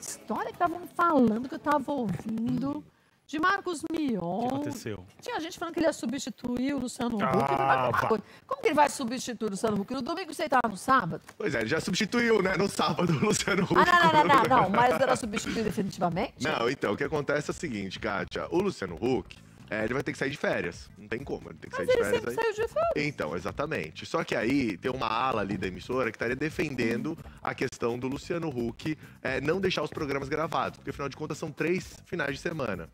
história que estavam falando, que eu estava ouvindo, de Marcos Mion. O que aconteceu? Tinha gente falando que ele ia substituir o Luciano Huck. Como que ele vai substituir o Luciano Huck? No domingo você estava no sábado? Pois é, ele já substituiu, né, no sábado, o Luciano Huck. Não, mas era substituir definitivamente? Não, então, o que acontece é o seguinte, Kátia, o Luciano Huck, ele vai ter que sair de férias. Não tem como, ele tem que sair de férias. Mas ele sempre saiu de férias. Então, exatamente. Só que aí tem uma ala ali da emissora que estaria defendendo a questão do Luciano Huck não deixar os programas gravados, porque afinal de contas são 3 finais de semana.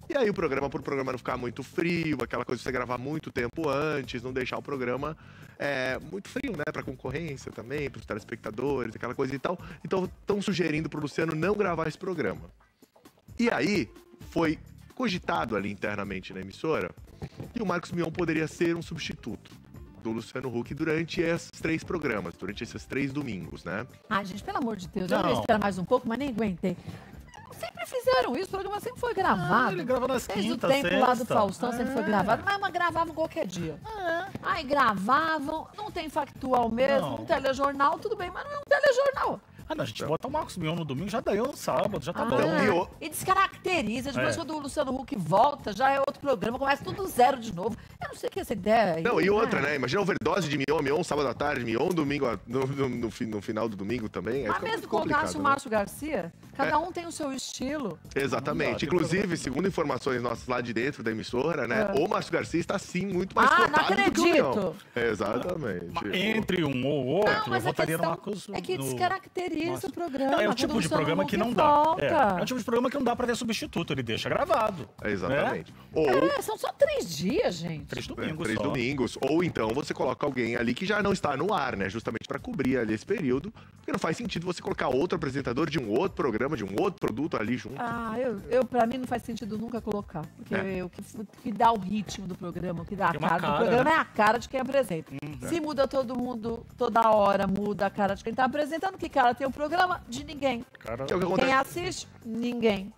E aí o programa, por programa não ficar muito frio, aquela coisa de você gravar muito tempo antes, não deixar o programa muito frio, né? Pra concorrência também, pros telespectadores, aquela coisa e tal. Então estão sugerindo pro Luciano não gravar esse programa. E aí foi cogitado ali internamente na emissora que o Marcos Mion poderia ser um substituto do Luciano Huck durante esses 3 programas, durante esses 3 domingos, né? Ai, gente, pelo amor de Deus, eu ia esperar mais um pouco, mas nem aguentei. Sempre fizeram isso, o programa sempre foi gravado. Ele grava nas Desde quintas, o tempo lá do sexta. Faustão sempre foi gravado, mas gravavam qualquer dia. Aí gravavam, não tem factual mesmo, um telejornal, tudo bem, mas não é um telejornal. Não, a gente bota o Marcos Mion no domingo, já daí no sábado, já tá bom. E descaracteriza, depois quando o Luciano Huck volta, já é outro programa, começa tudo zero de novo. Eu não sei o que é essa ideia aí. Não, e outra, né? Imagina a overdose de Mion sábado à tarde, Mion domingo, no final do domingo também. Mas mesmo que colocasse o Márcio Garcia, cada um tem o seu estilo. Exatamente. Inclusive, segundo informações nossas lá de dentro da emissora, né? O Márcio Garcia está sim muito mais cotado do que o Mion. Exatamente. Entre um ou outro, eu votaria no Marcos. É que descaracteriza o programa. É o tipo de programa que não dá. É o tipo de programa que não dá pra ter substituto, ele deixa gravado. Exatamente. São só 3 dias, gente. 3 domingos 3 domingos. Ou então você coloca alguém ali que já não está no ar, né? Justamente pra cobrir ali esse período. Porque não faz sentido você colocar outro apresentador de um outro programa, de um outro produto ali junto. Pra mim não faz sentido nunca colocar. Porque o que dá o ritmo do programa, o que dá a cara do programa é a cara de quem apresenta. Se muda todo mundo, toda hora muda a cara de quem tá apresentando, que cara tem o programa? De ninguém. Quem assiste? Ninguém.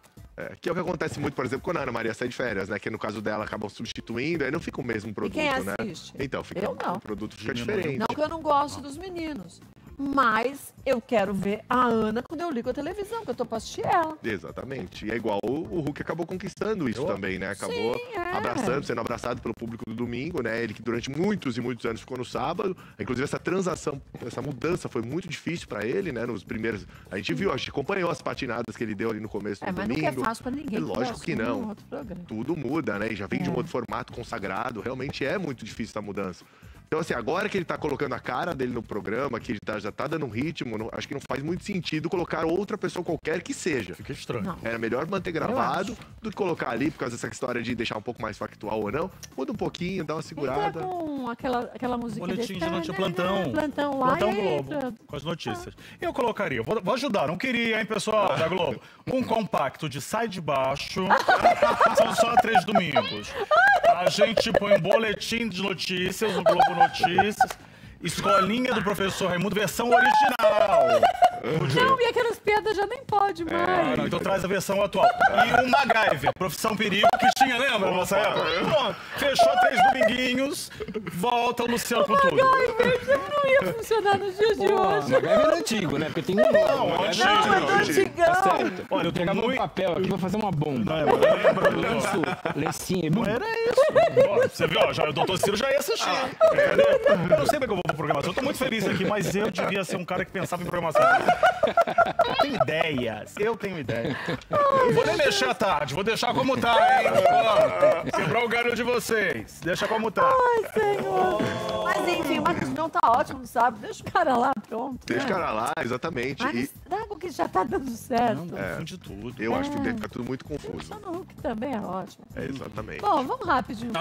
Que é o que acontece muito, por exemplo, quando a Ana Maria sai de férias, né? Que no caso dela acabam substituindo, aí não fica o mesmo produto, quem né? assiste? Então, fica o produto fica diferente. Não que eu não gosto dos meninos. Mas eu quero ver a Ana quando eu ligo a televisão, que eu tô pra assistir ela. Exatamente. E é igual o Huck acabou conquistando isso também, né? Acabou sendo abraçado pelo público do domingo, né? Ele que durante muitos e muitos anos ficou no sábado. Inclusive essa transação, essa mudança foi muito difícil pra ele, né? Nos primeiros... A gente viu, a gente acompanhou as patinadas que ele deu ali no começo do domingo. Mas nunca é fácil pra ninguém. Lógico que não. Tudo muda, né? E já vem de um outro formato consagrado. Realmente é muito difícil essa mudança. Então, assim, agora que ele tá colocando a cara dele no programa, que ele já tá dando um ritmo, acho que não faz muito sentido colocar outra pessoa qualquer que seja. Fica estranho. Não. Era melhor manter gravado do que colocar ali, por causa dessa história de deixar um pouco mais factual ou não. Muda um pouquinho, dá uma segurada. Entra com aquela musiquinha Boletim de notícia, plantão. Plantão lá. Plantão Globo, com as notícias. Eu colocaria, vou ajudar, não queria, hein, pessoal da Globo. Um compacto de Sai de Baixo, são só 3 domingos. A gente põe um boletim de notícias no Globo Notícias. Escolinha do Professor Raimundo, versão original. Não, e aquelas piadas já nem pode mais. Então traz a versão atual. E o MacGyver, Profissão Perigo, que tinha, lembra, na nossa época? Pronto, fechou 3 dominguinhos, volta o Luciano com tudo. MacGyver não ia funcionar nos dias de hoje. MacGyver é antigo, né? Porque tem um Não, antigão. Olha, eu pegava um papel aqui pra fazer uma bomba. Lencinho. Não era isso. Você viu, ó, o doutor Ciro já ia assistir. Eu não sei como é que eu vou pra programação. Eu tô muito feliz aqui, mas eu devia ser um cara que pensava em programação. Eu tenho ideias. Vou nem mexer à tarde, vou deixar como tá, hein? Quebrar o galho de vocês. Deixa como tá. Ai, Senhor. Mas enfim, o Marcos Mion tá ótimo, sabe? Deixa o cara lá, pronto. Deixa o cara lá, exatamente. Mas trago que já tá dando certo. De tudo. Eu acho que deve ficar tudo muito confuso. O Luciano Huck também é ótimo. Exatamente. Bom, vamos rapidinho.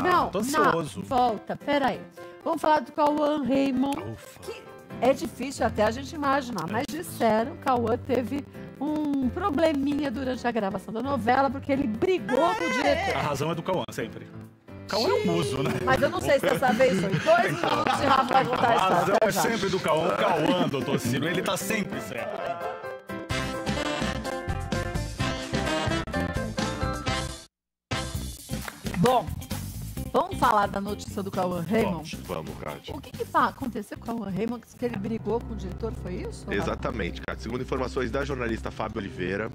Não, tô ansioso. Volta, peraí. Vamos falar do Cauã Raymond, que é difícil até a gente imaginar, mas disseram que o Cauã teve um probleminha durante a gravação da novela, porque ele brigou com o diretor. A razão é do Cauã, sempre. Cauã é um muso, né? Mas eu não sei se dessa vez foi 2 minutos e Rafa vai contar a história. A razão é sempre do Cauã, doutor Ciro. Ele tá sempre certo. Bom, vamos falar da notícia do Cauã Raymond? Vamos, Kátia. O que aconteceu com o Cauã Raymond? Que ele brigou com o diretor, foi isso? Exatamente, Kátia. Segundo informações da jornalista Fábio Oliveira,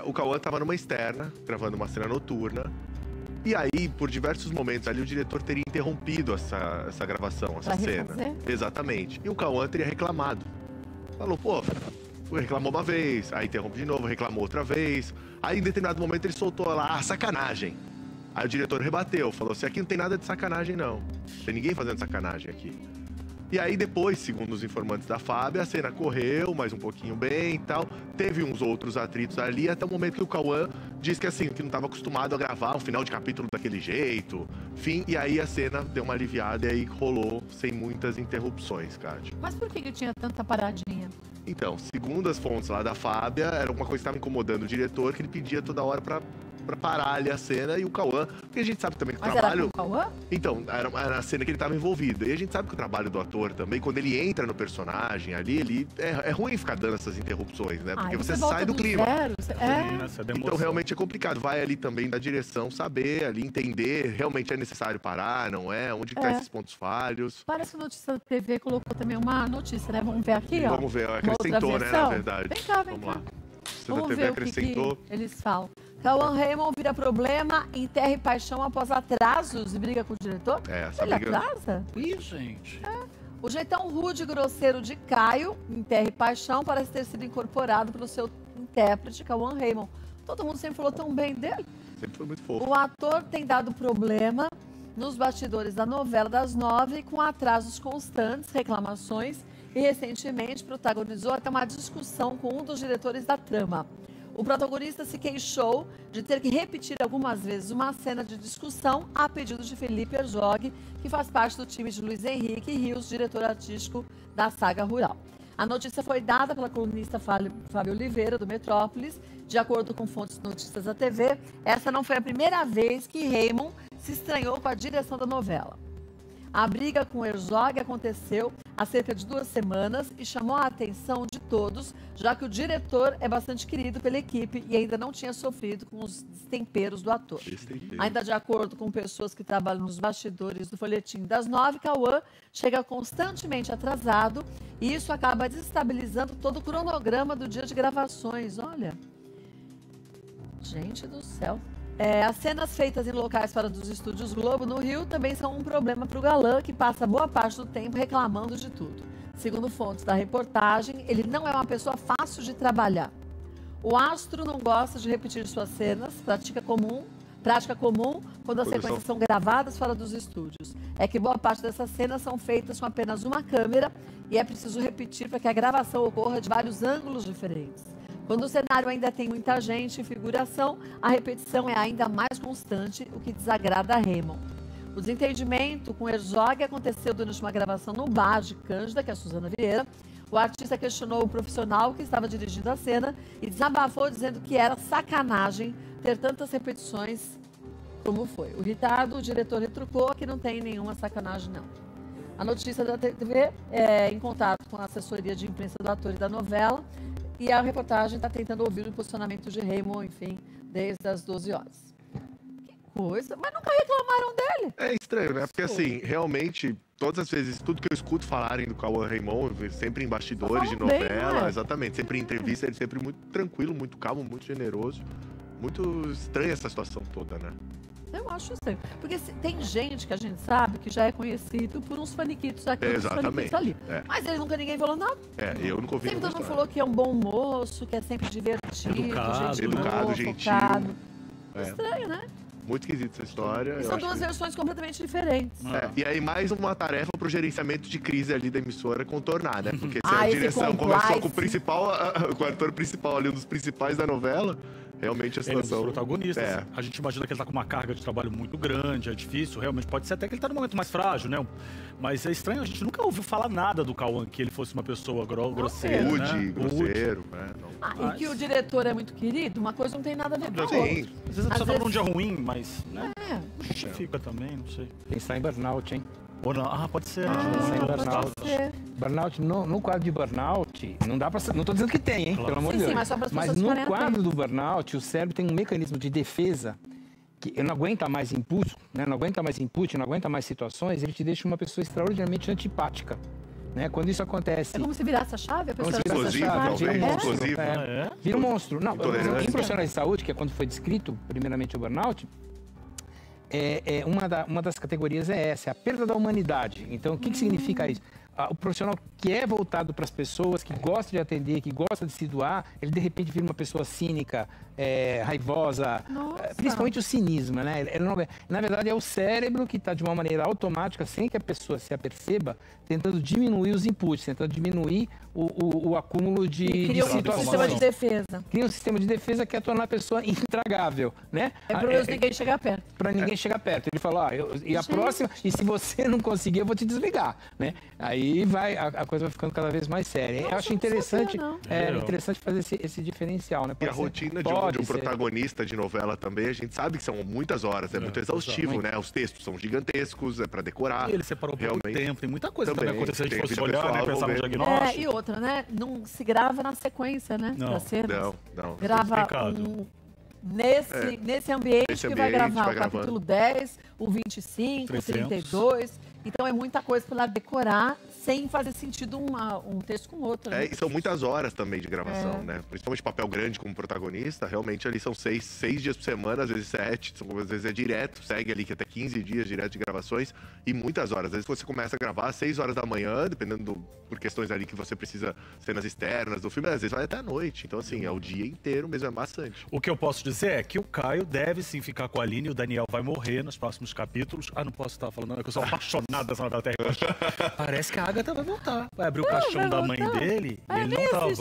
O Cauã estava numa externa, gravando uma cena noturna. E aí, por diversos momentos ali, o diretor teria interrompido essa gravação, essa cena. Exatamente. E o Cauã teria reclamado. Falou, pô, reclamou uma vez, aí interrompe de novo, reclamou outra vez. Aí, em determinado momento, ele soltou lá, sacanagem. Aí o diretor rebateu, falou assim, aqui não tem nada de sacanagem, não. Não tem ninguém fazendo sacanagem aqui. E aí depois, segundo os informantes da Fábia, a cena correu mais um pouquinho bem e tal. Teve uns outros atritos ali, até o momento que o Cauã disse que assim, que não estava acostumado a gravar um final de capítulo daquele jeito. Enfim, e aí a cena deu uma aliviada e aí rolou sem muitas interrupções, Kátia. Mas por que tinha tanta paradinha? Então, segundo as fontes lá da Fábia, era alguma coisa que estava incomodando o diretor, que ele pedia toda hora pra parar ali a cena, e o Cauã, porque a gente sabe também que o trabalho... Era com o Cauã? Então, era a cena que ele estava envolvido. E a gente sabe que o trabalho do ator também, quando ele entra no personagem ali, ele é ruim ficar dando essas interrupções, né? Porque você sai do clima. Então, realmente é complicado. Vai ali também da direção saber, ali entender, realmente é necessário parar, não é? Onde estão esses pontos falhos. Parece que a notícia da TV colocou também uma notícia, né? Vamos ver aqui, ó. Vamos ver, acrescentou, né, na verdade. Vem cá, vem cá. Vamos ver o que eles falam. Cauã Raymond vira problema em Terra e Paixão após atrasos e briga com o diretor? Ele atrasa? Ih, gente. O jeitão rude e grosseiro de Caio, em Terra e Paixão, parece ter sido incorporado pelo seu intérprete, Cauã Raymond. Todo mundo sempre falou tão bem dele. Sempre foi muito fofo. O ator tem dado problema nos bastidores da novela das 9, com atrasos constantes, reclamações, e recentemente protagonizou até uma discussão com um dos diretores da trama. O protagonista se queixou de ter que repetir algumas vezes uma cena de discussão a pedido de Felipe Herzog, que faz parte do time de Luiz Henrique Rios, diretor artístico da Saga Rural. A notícia foi dada pela colunista Fábio Oliveira, do Metrópolis. De acordo com fontes de notícias da TV, essa não foi a primeira vez que Raymond se estranhou com a direção da novela. A briga com Herzog aconteceu há cerca de 2 semanas e chamou a atenção de todos, já que o diretor é bastante querido pela equipe e ainda não tinha sofrido com os destemperos do ator. Ainda de acordo com pessoas que trabalham nos bastidores do Folhetim das 9, Cauã chega constantemente atrasado e isso acaba desestabilizando todo o cronograma do dia de gravações. Olha, gente do céu. As cenas feitas em locais fora dos estúdios Globo no Rio também são um problema para o galã, que passa boa parte do tempo reclamando de tudo. Segundo fontes da reportagem, ele não é uma pessoa fácil de trabalhar. O astro não gosta de repetir suas cenas, prática comum quando as sequências são gravadas fora dos estúdios. É que boa parte dessas cenas são feitas com apenas uma câmera e é preciso repetir para que a gravação ocorra de vários ângulos diferentes. Quando o cenário ainda tem muita gente e figuração, a repetição é ainda mais constante, o que desagrada a Raymond. O desentendimento com Herzog aconteceu durante uma gravação no bar de Cândida, que é a Suzana Vieira. O artista questionou o profissional que estava dirigindo a cena e desabafou dizendo que era sacanagem ter tantas repetições como foi. O irritado, o diretor retrucou que não tem nenhuma sacanagem, não. A notícia da TV é em contato com a assessoria de imprensa do ator e da novela. E a reportagem está tentando ouvir o posicionamento de Raymond, enfim, desde as 12 horas. Que coisa, mas nunca reclamaram dele. É estranho, né? Porque assim, realmente, todas as vezes, tudo que eu escuto falarem do Cauã Raymond, sempre em bastidores de novela, bem, exatamente, sempre em entrevista, ele sempre muito tranquilo, muito calmo, muito generoso. Muito estranha essa situação toda, né? Eu acho estranho. Porque tem gente que a gente sabe que já é conhecido por uns faniquitos aqui, uns faniquitos ali. Mas ele nunca ninguém falou nada. Eu nunca ouvi. Sempre todo mundo falou que é um bom moço, que é sempre divertido, educado, gentil. Estranho, né? Muito esquisita essa história. E são duas versões completamente diferentes. E aí mais uma tarefa pro gerenciamento de crise ali da emissora contornar, né? Porque se a direção começou com o principal, com o ator principal ali, um dos principais da novela, realmente a situação... Ele é um dos protagonistas. A gente imagina que ele tá com uma carga de trabalho muito grande, é difícil, realmente. Pode ser até que ele tá num momento mais frágil, né? Mas é estranho, a gente nunca ouviu falar nada do Cauã, que ele fosse uma pessoa grosseira, grosseiro, E que o diretor é muito querido, uma coisa não tem nada a ver com a outra. Às vezes a pessoa tá num dia ruim, mas... né? Justifica também, não sei. Pensar em burnout, hein? Pode ser. Burnout, no quadro de burnout, não dá pra... Não tô dizendo que tem, hein? Pelo amor de Deus. Mas no quadro do burnout, o cérebro tem um mecanismo de defesa que não aguenta mais impulso, né? Não aguenta mais input, não aguenta mais situações, ele te deixa uma pessoa extraordinariamente antipática. né? Quando isso acontece... É como se virasse a chave? A pessoa explosivo, vira um monstro. Não, Intolerância. em profissionais de saúde, que é quando foi descrito, primeiramente, o burnout, uma das categorias é essa, é a perda da humanidade. Então, o que significa isso? O profissional que é voltado para as pessoas, que gosta de atender, que gosta de se doar, ele de repente vira uma pessoa cínica, raivosa, principalmente o cinismo, né? Na verdade, é o cérebro que está de uma maneira automática, sem que a pessoa se aperceba, tentando diminuir os inputs, tentando diminuir o acúmulo de situações. Cria um sistema de defesa. Cria um sistema de defesa que é tornar a pessoa intragável, né? É para ninguém chegar perto. Para ninguém chegar perto. Ele falou, e a próxima, e se você não conseguir, eu vou te desligar, né? Aí a coisa vai ficando cada vez mais séria. Eu acho interessante, interessante fazer esse diferencial, né? E a rotina de um protagonista de novela também, a gente sabe que são muitas horas, é muito exaustivo, né? Os textos são gigantescos, é para decorar. E ele separou por muito tempo, tem muita coisa também que vai acontecer, se a gente fosse vida olhar, né? Pensar no diagnóstico. E outra, né? Não se grava na sequência, né? Não. Grava nesse ambiente que vai gravar o capítulo 10, o 25, 300. O 32. Então é muita coisa para decorar sem fazer sentido um texto com o outro. Né? E são muitas horas também de gravação, né? Principalmente papel grande como protagonista, realmente ali são 6 dias por semana, às vezes 7, às vezes é direto, segue ali que até 15 dias direto de gravações e muitas horas. Às vezes você começa a gravar às 6 horas da manhã, dependendo por questões ali que você precisa, cenas externas do filme, às vezes vai até a noite. Então assim, é o dia inteiro mesmo, é bastante. O que eu posso dizer é que o Caio deve sim ficar com a Aline, o Daniel vai morrer nos próximos capítulos. Não posso estar falando, é que eu sou apaixonado dessa novela até parece que a Agatha vai voltar. Vai abrir o caixão da mãe dele e ele não tava.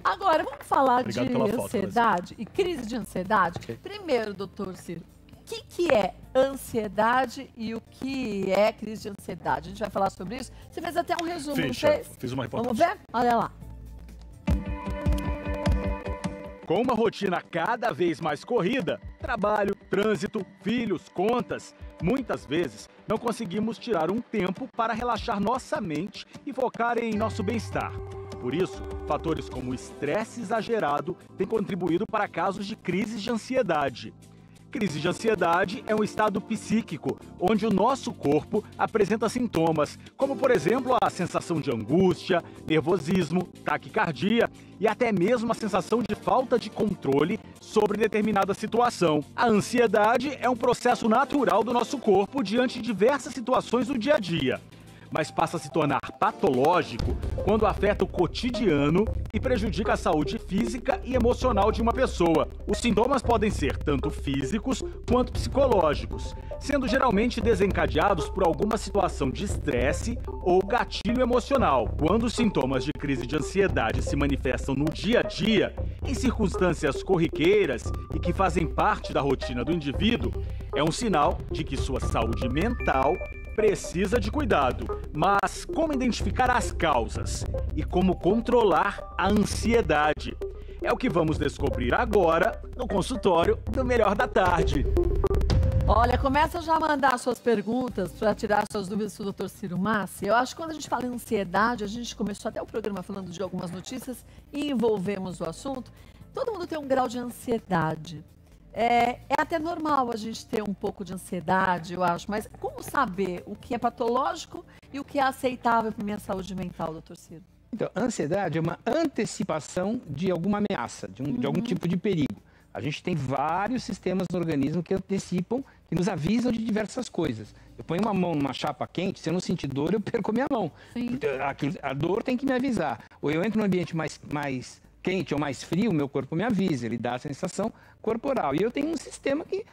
Agora, vamos falar de ansiedade e crise de ansiedade. Primeiro, doutor Ciro, o que é ansiedade e o que é crise de ansiedade? A gente vai falar sobre isso. Você fez até um resumo, não fez? Fiz uma reportagem. Vamos ver? Olha lá. Com uma rotina cada vez mais corrida, trabalho, trânsito, filhos, contas, muitas vezes não conseguimos tirar um tempo para relaxar nossa mente e focar em nosso bem-estar. Por isso, fatores como o estresse exagerado têm contribuído para casos de crises de ansiedade. Crise de ansiedade é um estado psíquico onde o nosso corpo apresenta sintomas, como por exemplo a sensação de angústia, nervosismo, taquicardia e até mesmo a sensação de falta de controle sobre determinada situação. A ansiedade é um processo natural do nosso corpo diante de diversas situações do dia a dia, mas passa a se tornar patológico quando afeta o cotidiano e prejudica a saúde física e emocional de uma pessoa. Os sintomas podem ser tanto físicos quanto psicológicos, sendo geralmente desencadeados por alguma situação de estresse ou gatilho emocional. Quando os sintomas de crise de ansiedade se manifestam no dia a dia, em circunstâncias corriqueiras e que fazem parte da rotina do indivíduo, é um sinal de que sua saúde mental precisa de cuidado. Mas como identificar as causas e como controlar a ansiedade? É o que vamos descobrir agora no consultório do Melhor da Tarde. Olha, começa já a mandar suas perguntas para tirar suas dúvidas do Dr. Ciro Massi. Eu acho que quando a gente fala em ansiedade, a gente começou até o programa falando de algumas notícias e envolvemos o assunto. Todo mundo tem um grau de ansiedade. É até normal a gente ter um pouco de ansiedade, eu acho, mas como saber o que é patológico e o que é aceitável para minha saúde mental, doutor Ciro? Então, a ansiedade é uma antecipação de alguma ameaça, de algum tipo de perigo. A gente tem vários sistemas no organismo que antecipam, que nos avisam de diversas coisas. Eu ponho uma mão numa chapa quente, se eu não sentir dor, eu perco a minha mão. A dor tem que me avisar. Ou eu entro num ambiente mais quente ou mais frio, o meu corpo me avisa, ele dá a sensação corporal. E eu tenho um sistema que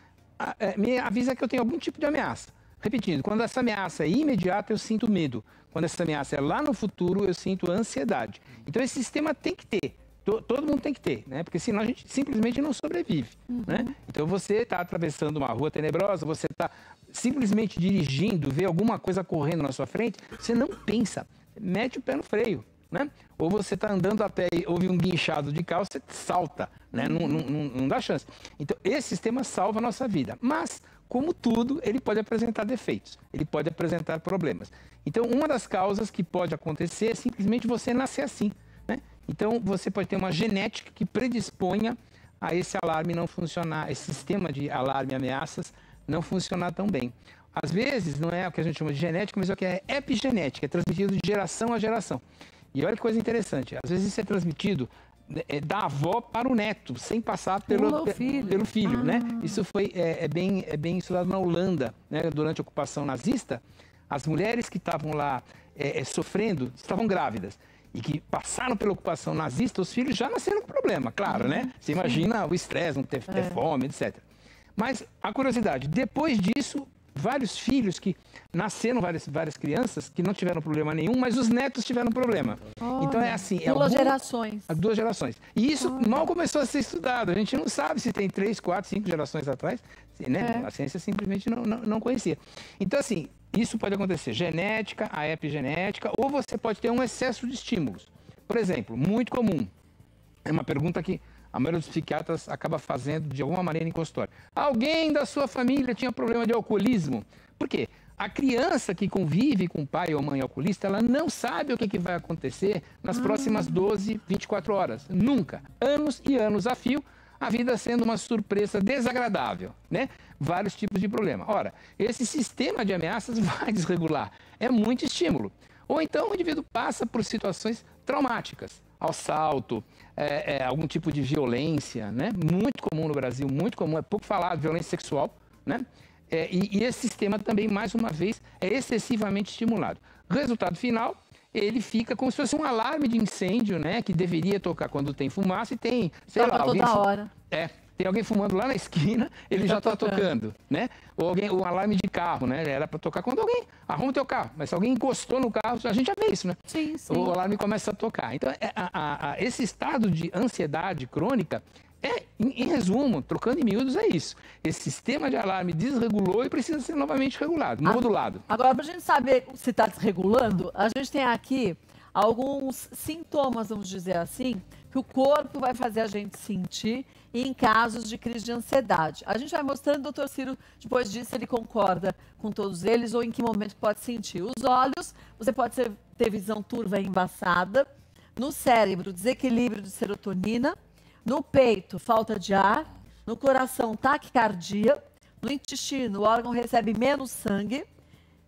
me avisa que eu tenho algum tipo de ameaça. Repetindo, quando essa ameaça é imediata, eu sinto medo. Quando essa ameaça é lá no futuro, eu sinto ansiedade. Então esse sistema tem que ter. Todo mundo tem que ter, né? Porque senão a gente simplesmente não sobrevive, né? Então você está atravessando uma rua tenebrosa, você está simplesmente dirigindo, vê alguma coisa correndo na sua frente, você não pensa, mete o pé no freio, né? Ou você está andando a pé e ouve um guinchado de carro, você salta, né? Não dá chance. Então esse sistema salva a nossa vida, mas como tudo, ele pode apresentar defeitos, ele pode apresentar problemas. Então uma das causas que pode acontecer é simplesmente você nascer assim, né? Então, você pode ter uma genética que predisponha a esse alarme não funcionar, esse sistema de alarme e ameaças não funcionar tão bem. Às vezes, não é o que a gente chama de genética, mas é o que é epigenética, é transmitido de geração a geração. E olha que coisa interessante, às vezes isso é transmitido da avó para o neto, sem passar pelo filho, né? Isso foi bem estudado na Holanda, né? Durante a ocupação nazista, as mulheres que estavam lá sofrendo, estavam grávidas, e que passaram pela ocupação nazista, os filhos já nasceram com problema, claro, né? Você imagina o estresse, não ter fome, etc. Mas a curiosidade, depois disso, vários filhos que nasceram, várias crianças que não tiveram problema nenhum, mas os netos tiveram problema. Olha, então é assim... duas gerações. Duas gerações. E isso mal começou a ser estudado. A gente não sabe se tem 3, 4, 5 gerações atrás, né? A ciência simplesmente não conhecia. Então, assim, isso pode acontecer genética, a epigenética, ou você pode ter um excesso de estímulos. Por exemplo, muito comum, é uma pergunta que a maioria dos psiquiatras acaba fazendo de alguma maneira em consultório. Alguém da sua família tinha problema de alcoolismo? Por quê? A criança que convive com pai ou mãe alcoolista, ela não sabe o que vai acontecer nas próximas 12, 24 horas. Nunca. Anos e anos a fio, a vida sendo uma surpresa desagradável, né? Vários tipos de problema. Ora, esse sistema de ameaças vai desregular. É muito estímulo. Ou então o indivíduo passa por situações traumáticas. Assalto, algum tipo de violência, né? Muito comum no Brasil, muito comum, é pouco falado, violência sexual, né? E esse sistema também, mais uma vez, é excessivamente estimulado. Resultado final, ele fica como se fosse um alarme de incêndio, né? Que deveria tocar quando tem fumaça e tem, sei lá, alguém... toda hora. Tem alguém fumando lá na esquina, ele já está tocando, né? Ou o alarme de carro, né? Era para tocar quando alguém arruma o teu carro. Mas se alguém encostou no carro, a gente já vê isso, né? Sim. O alarme começa a tocar. Então, esse estado de ansiedade crônica em resumo, trocando em miúdos, é isso. Esse sistema de alarme desregulou e precisa ser novamente regulado, modulado. Agora, para a gente saber se está desregulando, a gente tem aqui alguns sintomas, vamos dizer assim, que o corpo vai fazer a gente sentir em casos de crise de ansiedade. A gente vai mostrando, o doutor Ciro, depois disso, ele concorda com todos eles ou em que momento pode sentir. Os olhos, você pode ter visão turva e embaçada. No cérebro, desequilíbrio de serotonina. No peito, falta de ar. No coração, taquicardia. No intestino, o órgão recebe menos sangue.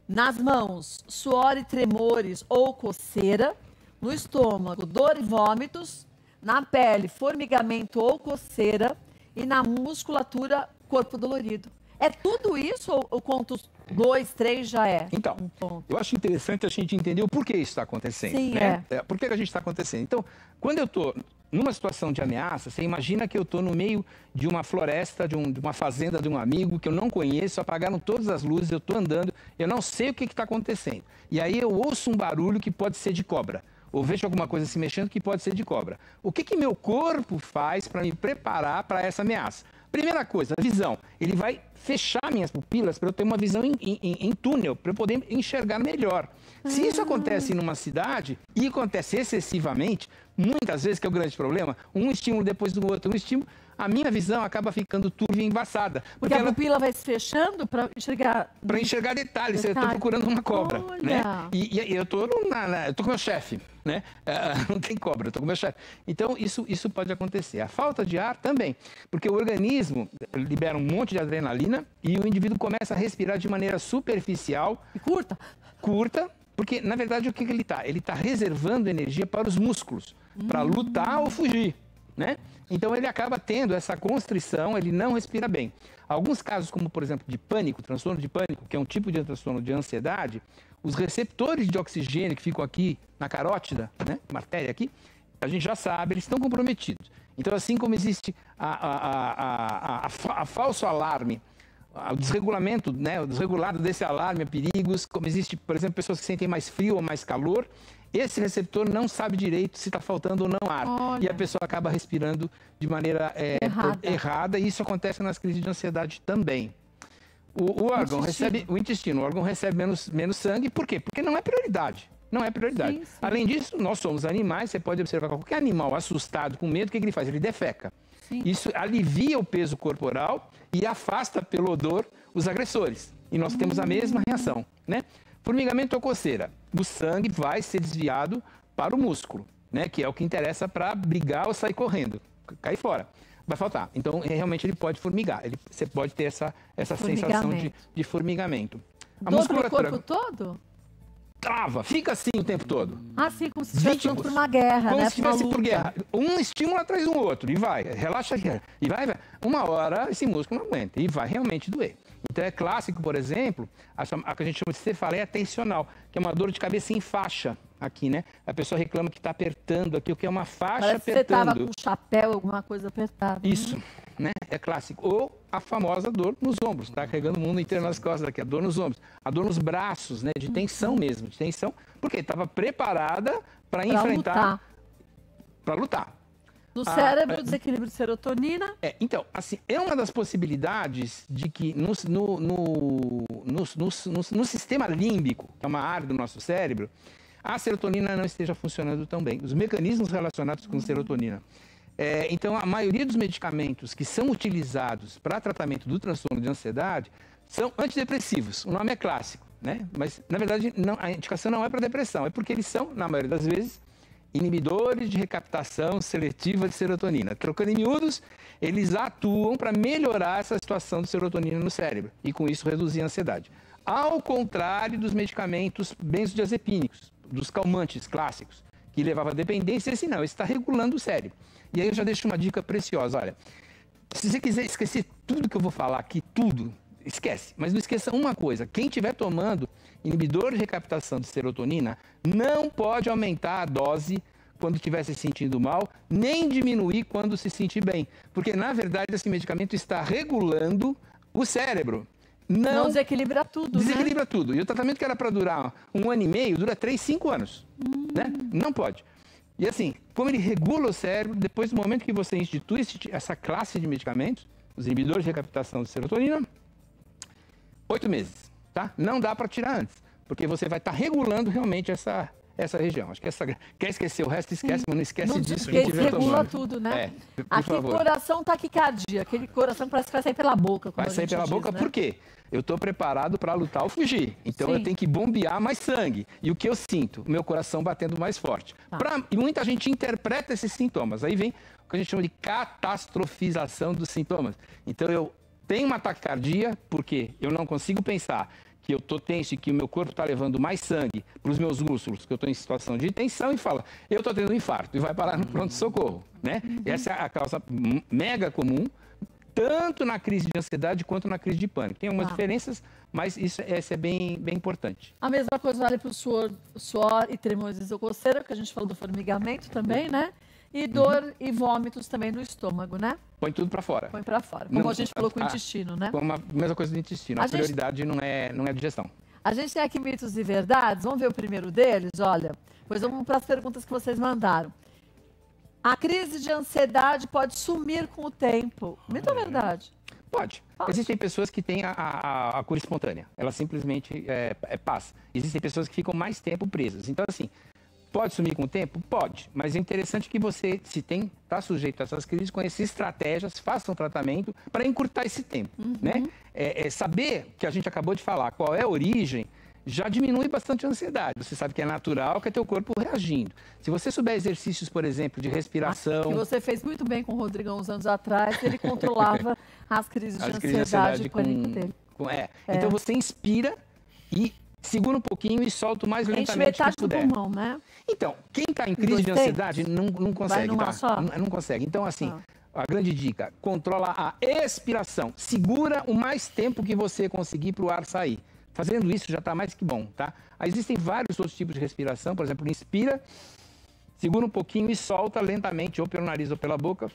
Nas mãos, suor e tremores ou coceira. No estômago, dor e vômitos. Na pele, formigamento ou coceira. E na musculatura, corpo dolorido. É tudo isso ou pontos 2, 3 já é? Então, eu acho interessante a gente entender o porquê isso está acontecendo. Sim, né? Por que a gente está acontecendo? Então, quando eu estou numa situação de ameaça, você imagina que eu estou no meio de uma floresta, de uma fazenda de um amigo que eu não conheço, apagaram todas as luzes, eu estou andando, eu não sei o que está acontecendo. E aí eu ouço um barulho que pode ser de cobra. Ou vejo alguma coisa se mexendo que pode ser de cobra. O que meu corpo faz para me preparar para essa ameaça? Primeira coisa, a visão. Ele vai fechar minhas pupilas para eu ter uma visão em túnel, para eu poder enxergar melhor. Se isso acontece numa cidade, e acontece excessivamente, muitas vezes, que é o grande problema, um estímulo depois do outro, um estímulo, a minha visão acaba ficando turva e embaçada. Porque a pupila vai se fechando para enxergar... Para enxergar detalhes, eu estou procurando uma cobra. Né? E eu estou com meu chefe, né? Não tem cobra, eu estou com meu chefe. Então, isso pode acontecer. A falta de ar também, porque o organismo libera um monte de adrenalina e o indivíduo começa a respirar de maneira superficial. E curta. Curta, porque, na verdade, o que ele está? Ele está reservando energia para os músculos, para lutar ou fugir, né? Então, ele acaba tendo essa constrição, ele não respira bem. Alguns casos, como, por exemplo, de pânico, transtorno de pânico, que é um tipo de transtorno de ansiedade, os receptores de oxigênio que ficam aqui na carótida, né, uma artéria aqui, a gente já sabe, eles estão comprometidos. Então, assim como existe a falso alarme, o desregulamento, né, o desregulado desse alarme a perigos, como existe, por exemplo, pessoas que sentem mais frio ou mais calor, esse receptor não sabe direito se está faltando ou não ar. Olha. E a pessoa acaba respirando de maneira errada, e isso acontece nas crises de ansiedade também. O órgão recebe, o intestino, o órgão recebe menos sangue, por quê? Porque não é prioridade. Não é prioridade. Sim, sim. Além disso, nós somos animais, você pode observar qualquer animal assustado, com medo, o que ele faz? Ele defeca. Sim. Isso alivia o peso corporal e afasta pelo odor os agressores. E nós temos a mesma reação, né? Formigamento ou coceira. O sangue vai ser desviado para o músculo, né? Que é o que interessa para brigar ou sair correndo. Cair fora. Vai faltar. Então, realmente, ele pode formigar. Você pode ter essa sensação de formigamento. Dor no corpo todo? Trava, fica assim o tempo todo. Assim, como se estivesse por uma guerra, como né? Se estivesse por guerra. Um estímulo atrás do outro, e vai, relaxa, e vai. Uma hora esse músculo não aguenta, e vai realmente doer. Então é clássico, por exemplo, a que a gente chama de cefaleia tensional, que é uma dor de cabeça em faixa aqui, né? A pessoa reclama que está apertando aqui, o que é uma faixa Parece apertando. Que você estava com um chapéu, alguma coisa apertada. Isso, né? É clássico. Ou a famosa dor nos ombros, tá carregando o mundo inteiro nas costas aqui, a dor nos ombros. A dor nos braços, né? De tensão mesmo, de tensão, porque estava preparada para enfrentar, para lutar. No cérebro, desequilíbrio de serotonina. Então, assim, é uma das possibilidades de que no sistema límbico, que é uma área do nosso cérebro, a serotonina não esteja funcionando tão bem. Os mecanismos relacionados com serotonina. Então, a maioria dos medicamentos que são utilizados para tratamento do transtorno de ansiedade são antidepressivos. O nome é clássico, né? Mas, na verdade, a indicação não é para depressão, é porque eles são, na maioria das vezes, inibidores de recaptação seletiva de serotonina. Trocando em miúdos, eles atuam para melhorar essa situação de serotonina no cérebro e, com isso, reduzir a ansiedade. Ao contrário dos medicamentos benzodiazepínicos, dos calmantes clássicos, que levavam a dependência, esse não, esse está regulando o cérebro. E aí eu já deixo uma dica preciosa, olha, se você quiser esquecer tudo que eu vou falar aqui, tudo, esquece. Mas não esqueça uma coisa, quem estiver tomando inibidor de recaptação de serotonina não pode aumentar a dose quando estiver se sentindo mal, nem diminuir quando se sentir bem. Porque, na verdade, esse medicamento está regulando o cérebro. Não desequilibra tudo, desequilibra tudo. E o tratamento que era para durar 1 ano e meio, dura 3, 5 anos. Né? Não pode. E assim, como ele regula o cérebro, depois do momento que você institui essa classe de medicamentos, os inibidores de recaptação de serotonina, 8 meses, tá? Não dá para tirar antes, porque você vai estar regulando realmente essa região. Acho que quer esquecer o resto, esquece, mas não esquece disso. Porque regula tudo, né? Aqui, coração, taquicardia, aquele coração que parece que vai sair pela boca. Vai sair pela boca, por quê? Eu estou preparado para lutar ou fugir. Então eu tenho que bombear mais sangue. E o que eu sinto? Meu coração batendo mais forte. E muita gente interpreta esses sintomas. Aí vem o que a gente chama de catastrofização dos sintomas. Então eu tenho uma taquicardia porque eu não consigo pensar que eu estou tenso e que o meu corpo está levando mais sangue para os meus músculos, que eu estou em situação de tensão, e fala, eu estou tendo um infarto, e vai parar no pronto-socorro, né? Essa é a causa mega comum, tanto na crise de ansiedade quanto na crise de pânico. Tem algumas diferenças, mas essa é bem importante. A mesma coisa vale para o suor e tremores ou coceira, que a gente falou do formigamento também, né? E dor e vômitos também no estômago, né? Põe tudo para fora. Põe para fora, como a gente falou com o intestino, né? Como a mesma coisa do intestino, a prioridade não é a digestão. A gente tem aqui mitos e verdades, vamos ver o primeiro deles, olha. Pois vamos para as perguntas que vocês mandaram. A crise de ansiedade pode sumir com o tempo. Mito ou verdade? Pode. Existem pessoas que têm a cura espontânea. Ela simplesmente passa. Existem pessoas que ficam mais tempo presas. Então, assim, pode sumir com o tempo? Pode. Mas é interessante que você, se está sujeito a essas crises, conheça estratégias, faça um tratamento para encurtar esse tempo. Né? Saber que a gente acabou de falar, qual é a origem, já diminui bastante a ansiedade. Você sabe que é natural, que é teu corpo reagindo. Se você souber exercícios, por exemplo, de respiração... Que você fez muito bem com o Rodrigão uns anos atrás, ele controlava as crises de ansiedade e pânico dele. Então você inspira e segura um pouquinho e solta o mais lentamente que puder. Do pulmão, né? Então, quem está em crise de ansiedade não consegue, tá? Não consegue. Então, assim, a grande dica, controla a expiração. Segura o mais tempo que você conseguir para o ar sair. Fazendo isso já está mais que bom, tá? Aí existem vários outros tipos de respiração, por exemplo, inspira, segura um pouquinho e solta lentamente, ou pelo nariz ou pela boca,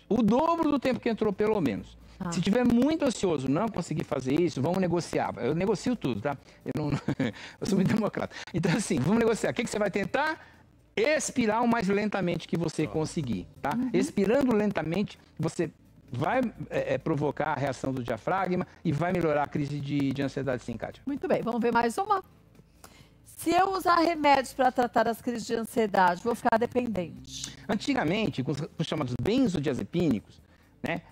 o dobro do tempo que entrou, pelo menos. Se tiver muito ansioso, não conseguir fazer isso, vamos negociar. Eu negocio tudo, tá? Eu sou muito democrata. Então, assim, vamos negociar. O que você vai tentar? Expirar o mais lentamente que você conseguir, tá? Expirando lentamente, você vai provocar a reação do diafragma e vai melhorar a crise de ansiedade, sim, Kátia. Muito bem, vamos ver mais uma. Se eu usar remédios para tratar as crises de ansiedade, vou ficar dependente? Antigamente, com os chamados benzodiazepínicos, né?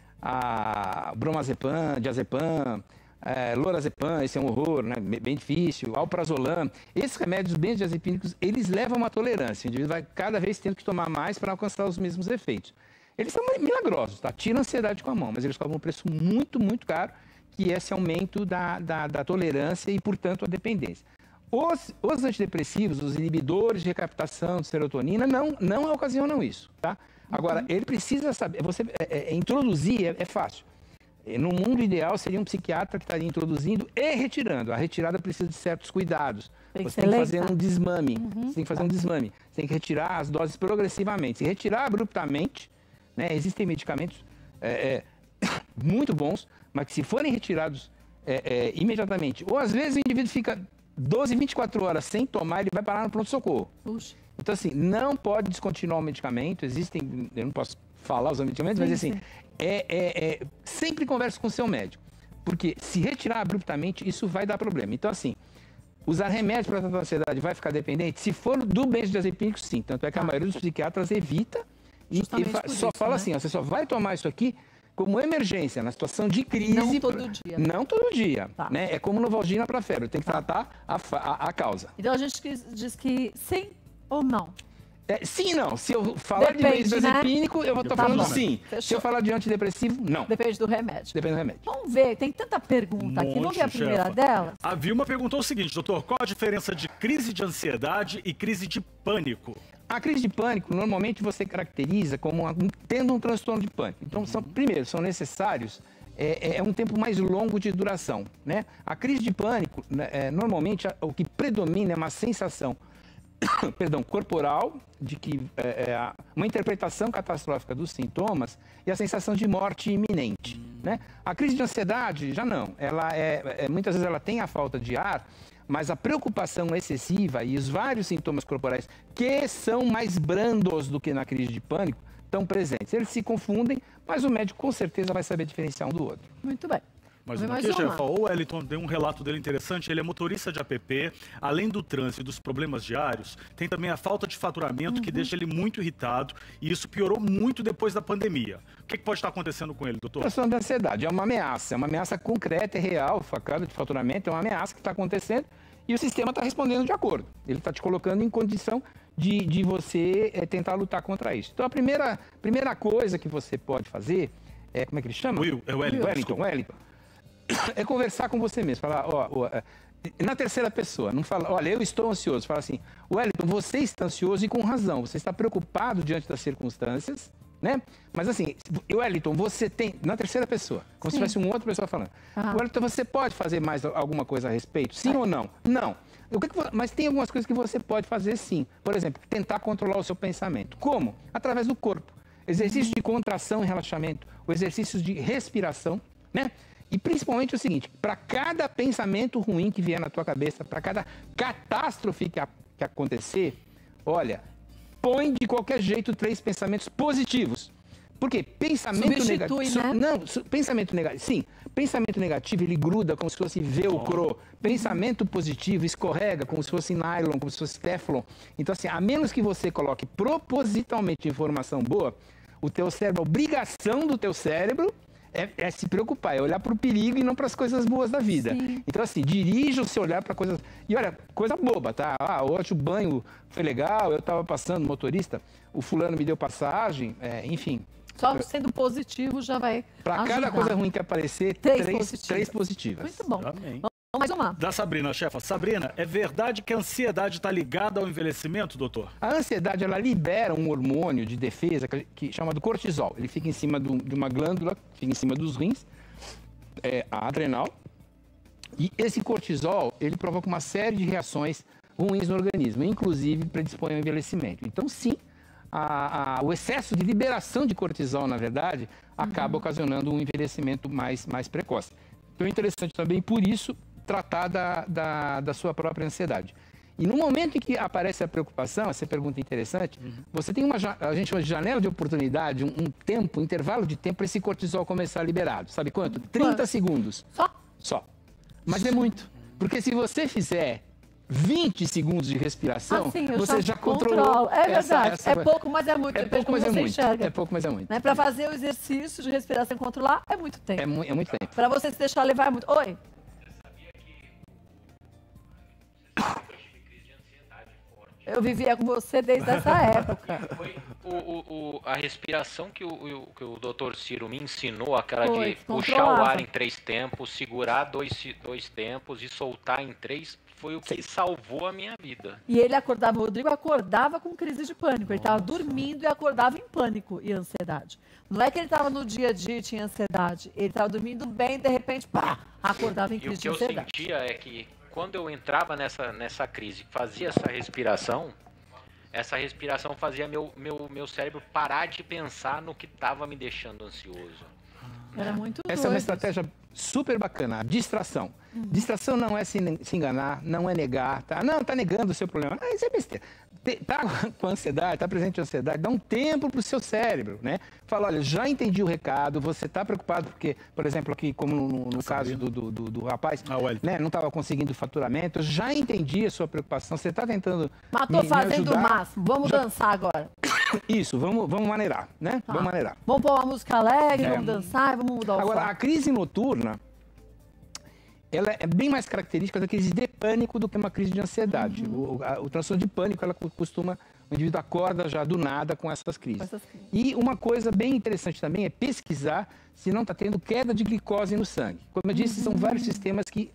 Bromazepam, diazepam, lorazepam, esse é um horror, né? Bem difícil, alprazolam. Esses remédios benzodiazepínicos, eles levam a uma tolerância. O indivíduo vai cada vez tendo que tomar mais para alcançar os mesmos efeitos. Eles são milagrosos, tá? Tira a ansiedade com a mão, mas eles cobram um preço muito, muito caro, que é esse aumento da tolerância e, portanto, a dependência. Os antidepressivos, os inibidores de recaptação de serotonina, não ocasionam isso, tá? Agora, ele precisa saber, introduzir é fácil. No mundo ideal, seria um psiquiatra que estaria introduzindo e retirando. A retirada precisa de certos cuidados. Você tem que fazer um desmame. Você tem que fazer um desmame. Você tem que retirar as doses progressivamente. Se retirar abruptamente, né, existem medicamentos muito bons, mas que se forem retirados imediatamente, ou às vezes o indivíduo fica 12, 24 horas sem tomar, ele vai parar no pronto-socorro. Então, assim, não pode descontinuar o medicamento. Existem, eu não posso falar os medicamentos, mas assim, sempre converse com o seu médico. Porque se retirar abruptamente, isso vai dar problema. Então, assim, usar remédios para tratar a ansiedade vai ficar dependente? Se for do benzodiazepínico, sim. Tanto é que a maioria dos psiquiatras evita e só fala assim, ó, você só vai tomar isso aqui como emergência, na situação de crise. Não todo dia. Não todo dia. Né? É como Novalgina para febre, tem que tratar a causa. Então a gente diz que sim ou não? Sim e não. Se eu falar de benzodiazepínico, eu vou estar falando sim. Fechou. Se eu falar de antidepressivo, não. Depende do remédio. Depende do remédio. Vamos ver, tem tanta pergunta aqui. Vamos ver a primeira delas? A Vilma perguntou o seguinte, doutor, qual a diferença de crise de ansiedade e crise de pânico? A crise de pânico, normalmente você caracteriza como tendo um transtorno de pânico. Então, primeiro, são necessários, um tempo mais longo de duração, né? A crise de pânico, normalmente, o que predomina é uma sensação corporal, de que uma interpretação catastrófica dos sintomas e a sensação de morte iminente, né? A crise de ansiedade, já não. Ela muitas vezes ela tem a falta de ar, mas a preocupação excessiva e os vários sintomas corporais que são mais brandos do que na crise de pânico estão presentes. Eles se confundem, mas o médico com certeza vai saber diferenciar um do outro. Muito bem. Mas aqui, chefe, o Wellington deu um relato dele interessante, ele é motorista de app, além do trânsito e dos problemas diários, tem também a falta de faturamento que deixa ele muito irritado e isso piorou muito depois da pandemia. O que pode estar acontecendo com ele, doutor? A questão da ansiedade é uma ameaça concreta, é real, facada de faturamento, é uma ameaça que está acontecendo e o sistema está respondendo de acordo. Ele está te colocando em condição de você tentar lutar contra isso. Então a primeira coisa que você pode fazer, como é que ele chama? Wellington. É conversar com você mesmo, falar, na terceira pessoa, não fala, olha, eu estou ansioso, fala assim, Wellington, você está ansioso e com razão, você está preocupado diante das circunstâncias, né? Mas assim, Wellington, você tem, na terceira pessoa, como se tivesse uma outra pessoa falando, Wellington, você pode fazer mais alguma coisa a respeito? Sim ou não? Não. Mas tem algumas coisas que você pode fazer sim. Por exemplo, tentar controlar o seu pensamento. Como? Através do corpo. Exercício de contração e relaxamento, o exercício de respiração, né? E principalmente o seguinte, para cada pensamento ruim que vier na tua cabeça, para cada catástrofe que acontecer, olha, põe de qualquer jeito 3 pensamentos positivos. Porque pensamento negativo... né? Não, pensamento negativo... Sim, pensamento negativo, ele gruda como se fosse velcro. Pensamento positivo escorrega como se fosse nylon, como se fosse teflon. Então, assim, a menos que você coloque propositalmente informação boa, o teu cérebro, a obrigação do teu cérebro é se preocupar, é olhar para o perigo e não para as coisas boas da vida. Sim. Então, assim, dirija o seu olhar para coisas... E olha, coisa boba, tá? Hoje o banho foi legal, eu estava passando, motorista, o fulano me deu passagem, enfim. Só sendo positivo já vai Para cada coisa ruim que aparecer, 3 positivas. Muito bom. Amém. Mais uma. Da Sabrina, chefa. Sabrina, é verdade que a ansiedade está ligada ao envelhecimento, doutor? A ansiedade, ela libera um hormônio de defesa que chamado cortisol. Ele fica em cima de uma glândula, fica em cima dos rins, a adrenal. E esse cortisol, ele provoca uma série de reações ruins no organismo, inclusive predispõe ao envelhecimento. Então, sim, o excesso de liberação de cortisol, na verdade, acaba ocasionando um envelhecimento mais precoce. Então, é interessante também, por isso, tratar da sua própria ansiedade. E no momento em que aparece a preocupação, essa pergunta é interessante, você tem a gente chama de janela de oportunidade, um intervalo de tempo para esse cortisol começar liberado. Sabe quanto? 30 segundos. Só. Mas é muito. Porque se você fizer 20 segundos de respiração, você já controlou. É verdade. É pouco, mas é muito. É pouco, mas é muito. É pouco, mas é muito. Para fazer o exercício de respiração e controlar, é muito tempo. É muito tempo. Para você se deixar levar, é muito. Oi? Eu vivia com você desde essa época. Foi a respiração que o Dr. Ciro me ensinou, aquela de puxar o ar em 3 tempos, segurar dois tempos e soltar em 3, foi o que salvou a minha vida. E ele acordava, o Rodrigo acordava com crise de pânico. Ele estava dormindo e acordava em pânico e ansiedade. Não é que ele estava no dia a dia e tinha ansiedade. Ele estava dormindo bem, de repente, pá, acordava em crise de ansiedade. E o que eu sentia é que quando eu entrava nessa crise, fazia essa respiração fazia meu cérebro parar de pensar no que estava me deixando ansioso. Era muito doido. Essa é uma estratégia super bacana, a distração. Distração não é se enganar, não é negar, tá? Não, tá negando o seu problema. Ah, isso é besteira. Tá com ansiedade, tá presente ansiedade, dá um tempo pro seu cérebro, né? Fala, olha, já entendi o recado, você tá preocupado porque, por exemplo, aqui, como no caso do rapaz, né, não tava conseguindo faturamento, eu já entendi a sua preocupação, você tá tentando Mas tô fazendo o máximo, vamos dançar agora. Isso, vamos maneirar, né? Tá. Vamos maneirar. Vamos pôr uma música alegre, vamos dançar, vamos mudar o Agora, foco. a crise noturna, ela é bem mais característica da crise de pânico do que uma crise de ansiedade. O transtorno de pânico, o indivíduo acorda já do nada com essas crises. E uma coisa bem interessante também é pesquisar se não está tendo queda de glicose no sangue. Como eu disse, são vários sistemas que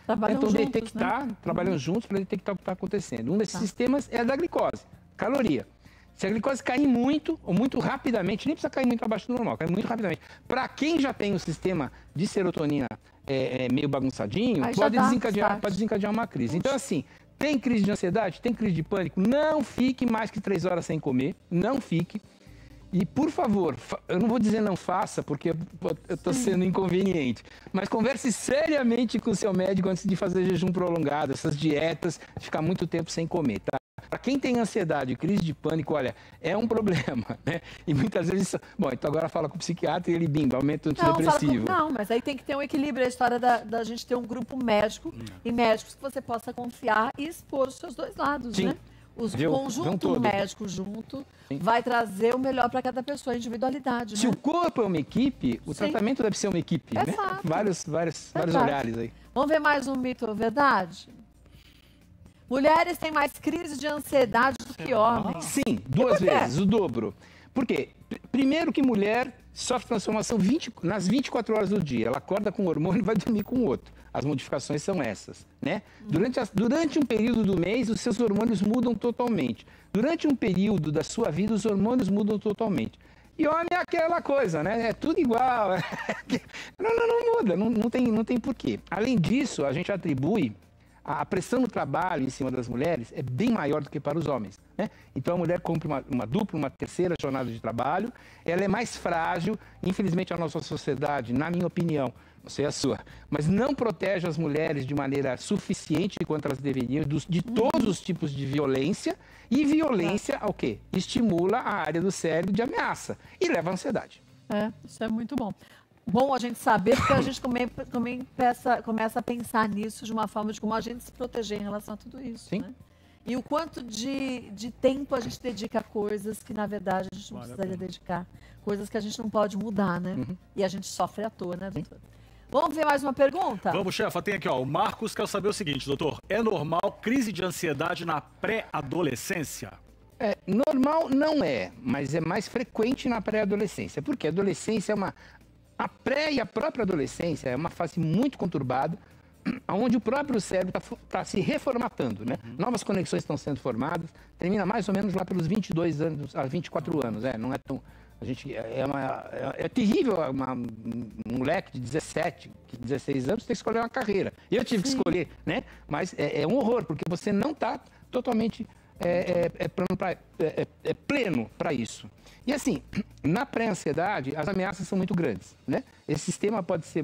tentam detectar, trabalham juntos para detectar o que está acontecendo. Um desses sistemas é a da glicose, caloria. Se a glicose cair muito, ou muito rapidamente, nem precisa cair muito abaixo do normal, cai muito rapidamente. Para quem já tem o sistema de serotonina meio bagunçadinho, pode desencadear uma crise. Então, assim, tem crise de ansiedade, tem crise de pânico, não fique mais que 3 horas sem comer, não fique. E, por favor, eu não vou dizer não faça, porque eu estou sendo inconveniente, mas converse seriamente com o seu médico antes de fazer jejum prolongado, essas dietas, de ficar muito tempo sem comer, tá? Para quem tem ansiedade, crise de pânico, olha, é um problema, né? E muitas vezes... Bom, então agora fala com o psiquiatra e ele bimba, aumenta o antidepressivo. Não, mas aí tem que ter um equilíbrio, a história da gente ter um grupo médico e médicos que você possa confiar e expor os seus dois lados, Sim. né? O conjunto médico junto vai trazer o melhor para cada pessoa, a individualidade. Se né? o corpo é uma equipe, o tratamento deve ser uma equipe, né? Fato. Vários olhares aí. Vamos ver mais um mito ou verdade? Mulheres têm mais crise de ansiedade do que homens. Sim, 2 vezes, o dobro. Por quê? Primeiro que mulher sofre transformação nas 24 horas do dia. Ela acorda com um hormônio e vai dormir com outro. As modificações são essas, né? Durante um período do mês, os seus hormônios mudam totalmente. Durante um período da sua vida, os hormônios mudam totalmente. E homem é aquela coisa, né? É tudo igual. Não muda, não tem porquê. Além disso, a gente atribui a pressão no trabalho em cima das mulheres é bem maior do que para os homens, né? Então a mulher cumpre uma dupla, uma terceira jornada de trabalho, ela é mais frágil, infelizmente a nossa sociedade, na minha opinião, não sei a sua, mas não protege as mulheres de maneira suficiente quanto elas deveriam de todos os tipos de violência, e violência ao quê? Estimula a área do cérebro de ameaça e leva à ansiedade. Isso é muito bom. Bom a gente saber, porque a gente começa a pensar nisso de uma forma de como a gente se proteger em relação a tudo isso. Sim. Né? E o quanto de tempo a gente dedica a coisas que, na verdade, a gente não precisaria dedicar. Coisas que a gente não pode mudar, né? E a gente sofre à toa, né, doutor? Vamos ver mais uma pergunta? Vamos, chefa. Tem aqui, ó. O Marcos quer saber o seguinte, doutor. É normal crise de ansiedade na pré-adolescência? Normal não é, mas é mais frequente na pré-adolescência. Porque a adolescência a pré e a própria adolescência é uma fase muito conturbada, onde o próprio cérebro está se reformatando, né? Novas conexões estão sendo formadas, termina mais ou menos lá pelos 22 anos, a 24 anos, não é tão... É terrível um moleque de 17, 16 anos ter que escolher uma carreira. Eu tive que escolher, né? Mas é um horror, porque você não está totalmente pleno para isso. E assim, na pré-ansiedade, as ameaças são muito grandes, né? Esse sistema pode ser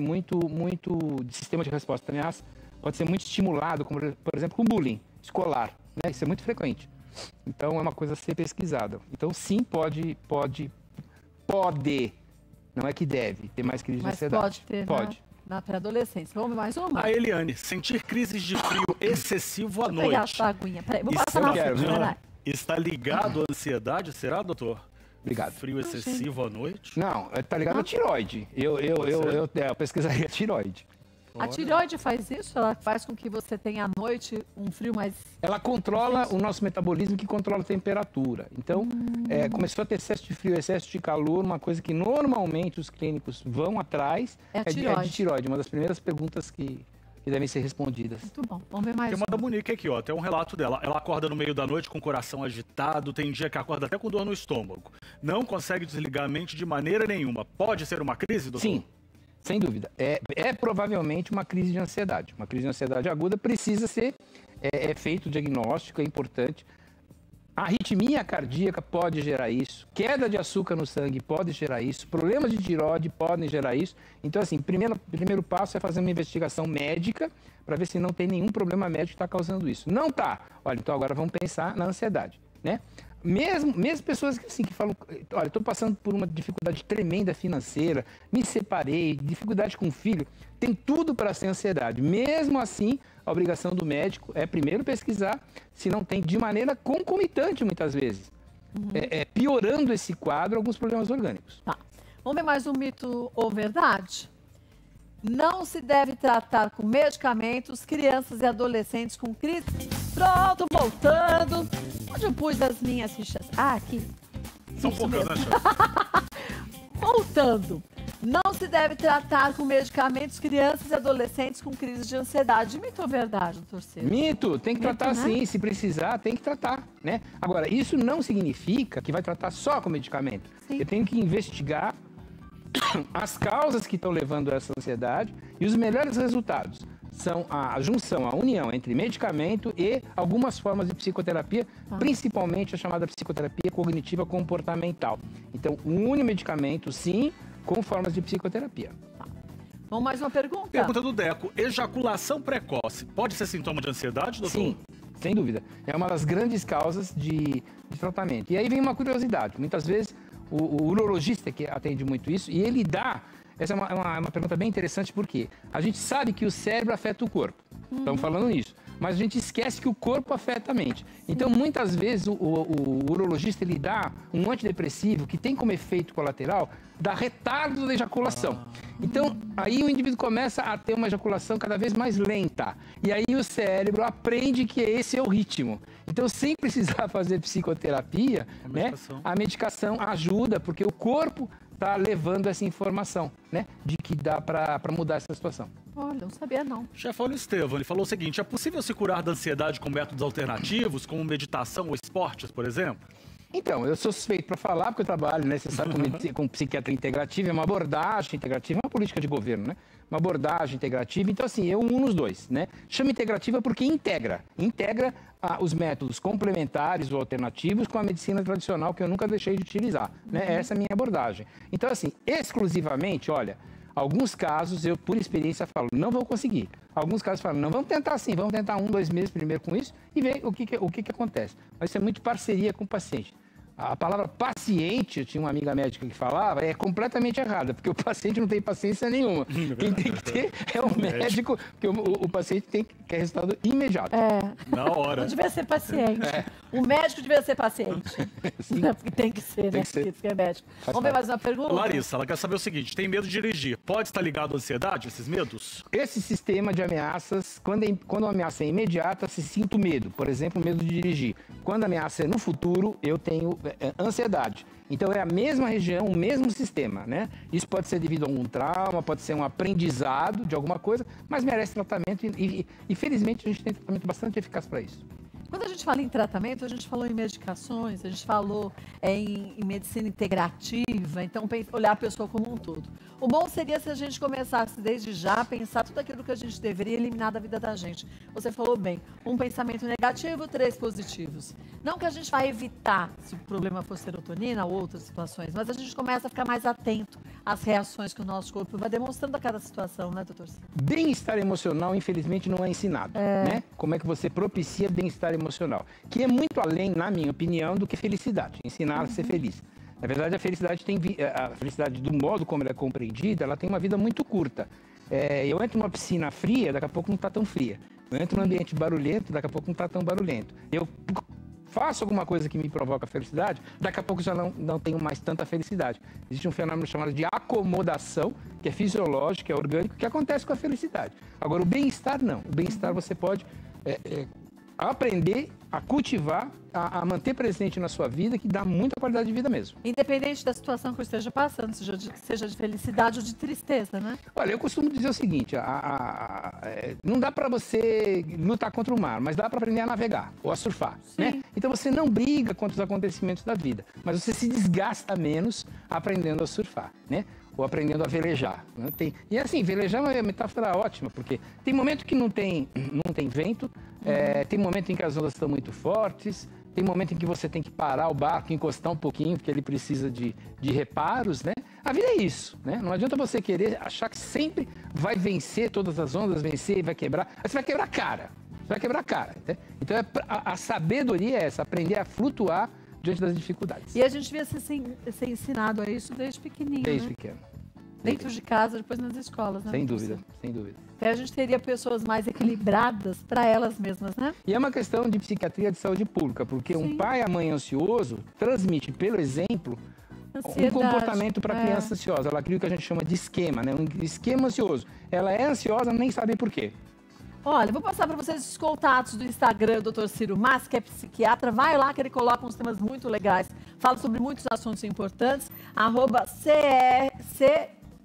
sistema de resposta à ameaça, pode ser muito estimulado, como, por exemplo, com bullying escolar, né? Isso é muito frequente. Então, é uma coisa a ser pesquisada. Então, sim, pode, não é que deve ter mais crise de ansiedade. Pode ter, pode. Na pré-adolescência. Vamos ver mais uma? A Eliane, sentir crises de frio excessivo à noite. Vou pegar essa aguinha. Peraí, vou passar na frente. Está ligado à ansiedade, será, doutor? Obrigado. Frio excessivo à noite? Não, está ligado à tireoide. Eu pesquisaria a tireoide. A tireoide faz isso? Ela faz com que você tenha à noite um frio mais... Ela controla o nosso metabolismo, que controla a temperatura. Então, começou a ter excesso de frio, excesso de calor, uma coisa que normalmente os clínicos vão atrás é de tireoide. Uma das primeiras perguntas que devem ser respondidas. Muito bom. Vamos ver mais. Tem uma da Monique aqui, ó. Tem um relato dela. Ela acorda no meio da noite com o coração agitado, tem dia que acorda até com dor no estômago. Não consegue desligar a mente de maneira nenhuma. Pode ser uma crise, doutor? Sim, sem dúvida. É provavelmente uma crise de ansiedade. Uma crise de ansiedade aguda precisa ser feito o diagnóstico, é importante. A arritmia cardíaca pode gerar isso, queda de açúcar no sangue pode gerar isso, problemas de tireoide podem gerar isso. Então, assim, primeiro passo é fazer uma investigação médica para ver se não tem nenhum problema médico que está causando isso. Não tá. Olha, então agora vamos pensar na ansiedade, né? Mesmo pessoas que falam, olha, estou passando por uma dificuldade tremenda financeira, me separei, dificuldade com o filho, tem tudo para ser ansiedade. Mesmo assim, a obrigação do médico é primeiro pesquisar se não tem de maneira concomitante, muitas vezes, piorando esse quadro, alguns problemas orgânicos. Tá. Vamos ver mais um mito ou verdade? Não se deve tratar com medicamentos crianças e adolescentes com crise. Pronto, voltando. Onde eu pus as minhas fichas? Ah, aqui. São poucas, né, chefe? Voltando. Não se deve tratar com medicamentos crianças e adolescentes com crise de ansiedade. Mito ou verdade, doutor Ciro? Mito, tem que tratar né? sim, se precisar, tem que tratar, né? Agora, isso não significa que vai tratar só com medicamento. Sim. Eu tenho que investigar as causas que estão levando a essa ansiedade e os melhores resultados são a junção, a união entre medicamento e algumas formas de psicoterapia, principalmente a chamada psicoterapia cognitiva comportamental. Então, une medicamento, sim, com formas de psicoterapia. Vamos mais uma pergunta? Pergunta do Deco. Ejaculação precoce pode ser sintoma de ansiedade, doutor? Sim, sem dúvida. É uma das grandes causas de tratamento. E aí vem uma curiosidade. Muitas vezes o urologista que atende muito isso, e ele dá... Essa é uma pergunta bem interessante, porque a gente sabe que o cérebro afeta o corpo. Estamos falando nisso. Mas a gente esquece que o corpo afeta a mente. Então, muitas vezes, o urologista ele dá um antidepressivo que tem como efeito colateral dar retardo da ejaculação. Então, aí o indivíduo começa a ter uma ejaculação cada vez mais lenta. E aí o cérebro aprende que esse é o ritmo. Então, sem precisar fazer psicoterapia, a medicação ajuda, porque o corpo está levando essa informação, né? De que dá para mudar essa situação. Olha, não sabia não. Chefe, olha o Estevão, ele falou o seguinte: é possível se curar da ansiedade com métodos alternativos, como meditação ou esportes, por exemplo? Então, eu sou suspeito para falar, porque eu trabalho, né, você sabe, com psiquiatria integrativa, é uma abordagem integrativa, é uma política de governo, né? Uma abordagem integrativa, então assim, eu uno os dois, né? Chama integrativa porque integra os métodos complementares ou alternativos com a medicina tradicional, que eu nunca deixei de utilizar, né? Essa é a minha abordagem. Então assim, exclusivamente, olha, alguns casos eu, por experiência, falo, não vou conseguir. Alguns casos falam, não, vamos tentar assim, vamos tentar 1, 2 meses primeiro com isso e ver o que acontece. Mas isso é muito parceria com o paciente. A palavra paciente, eu tinha uma amiga médica que falava, é completamente errada, porque o paciente não tem paciência nenhuma. Quem tem que ter é o médico, porque o paciente quer resultado imediato. Na hora. Não devia ser paciente. O médico devia ser paciente. Tem que ser, né? Porque é médico. Vamos ver mais uma pergunta? Larissa, ela quer saber o seguinte: tem medo de dirigir. Pode estar ligado à ansiedade, esses medos? Esse sistema de ameaças, quando a ameaça é imediata, se sinto medo. Por exemplo, medo de dirigir. Quando a ameaça é no futuro, eu tenho ansiedade. Então é a mesma região, o mesmo sistema, né? Isso pode ser devido a algum trauma, pode ser um aprendizado de alguma coisa, mas merece tratamento e felizmente a gente tem tratamento bastante eficaz para isso. Quando a gente fala em tratamento, a gente falou em medicações, a gente falou em medicina integrativa, então olhar a pessoa como um todo. O bom seria se a gente começasse desde já a pensar tudo aquilo que a gente deveria eliminar da vida da gente. Você falou bem, um pensamento negativo, 3 positivos. Não que a gente vai evitar, se o problema for serotonina ou outras situações, mas a gente começa a ficar mais atento às reações que o nosso corpo vai demonstrando a cada situação, né, doutor? Bem-estar emocional, infelizmente, não é ensinado, né? Como é que você propicia bem-estar emocional? Que é muito além, na minha opinião, do que felicidade. Ensinar a ser feliz. Na verdade, a felicidade do modo como ela é compreendida, ela tem uma vida muito curta. Eu entro numa piscina fria, daqui a pouco não está tão fria. Eu entro num ambiente barulhento, daqui a pouco não está tão barulhento. Eu faço alguma coisa que me provoca felicidade, daqui a pouco já não tenho mais tanta felicidade. Existe um fenômeno chamado de acomodação, que é fisiológico, que é orgânico, que acontece com a felicidade. Agora, o bem-estar não. O bem-estar você pode aprender a cultivar, a manter presente na sua vida, que dá muita qualidade de vida mesmo. Independente da situação que eu esteja passando, seja de felicidade ou de tristeza, né? Olha, eu costumo dizer o seguinte, não dá para você lutar contra o mar, mas dá para aprender a navegar ou a surfar, né? Então você não briga contra os acontecimentos da vida, mas você se desgasta menos aprendendo a surfar, né? Ou aprendendo a velejar. Né? E assim, velejar é uma metáfora ótima, porque tem momento que não tem vento, tem momento em que as ondas estão muito fortes, tem momento em que você tem que parar o barco, encostar um pouquinho, porque ele precisa de reparos, né? A vida é isso, né? Não adianta você querer achar que sempre vai vencer todas as ondas, vencer e vai quebrar. Aí você vai quebrar a cara. Você vai quebrar a cara. Né? Então a sabedoria é essa, aprender a flutuar diante das dificuldades. E a gente devia ser ensinado a isso desde pequenininho, Desde né? pequeno. Dentro de casa, depois nas escolas, né? Sem dúvida, sem dúvida. Até a gente teria pessoas mais equilibradas para elas mesmas, né? E é uma questão de psiquiatria de saúde pública, porque um pai e a mãe ansioso transmite, pelo exemplo, um comportamento para a criança ansiosa. Ela cria o que a gente chama de esquema, né? Um esquema ansioso. Ela é ansiosa, nem sabe por quê. Olha, vou passar para vocês os contatos do Instagram do Dr. Ciro Mas, que é psiquiatra. Vai lá que ele coloca uns temas muito legais. Fala sobre muitos assuntos importantes.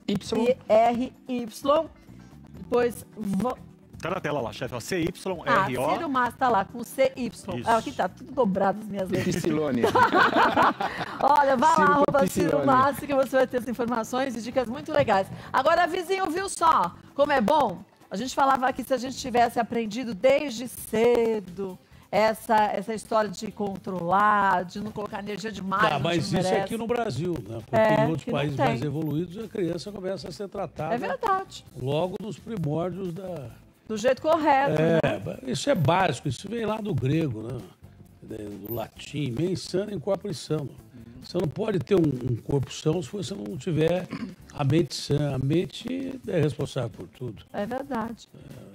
@CRY. Depois... Tá na tela lá, chefe. CYRO. Ciro Mas tá lá, com CY. Aqui tá tudo dobrado as minhas letras. Epsilone. Olha, vai lá, @Ciro Mas, que você vai ter as informações e dicas muito legais. Agora, vizinho, viu só como é bom? A gente falava aqui se a gente tivesse aprendido desde cedo essa história de controlar, de não colocar energia demais. Mas isso é aqui no Brasil, né? Porque em outros países mais evoluídos a criança começa a ser tratada. É verdade. Logo nos primórdios do jeito correto. Né? Isso é básico, isso vem lá do grego, né? Do latim, mens sana in corpore sano. Você não pode ter um corpo são se você não tiver a mente sã. A mente é responsável por tudo. É verdade.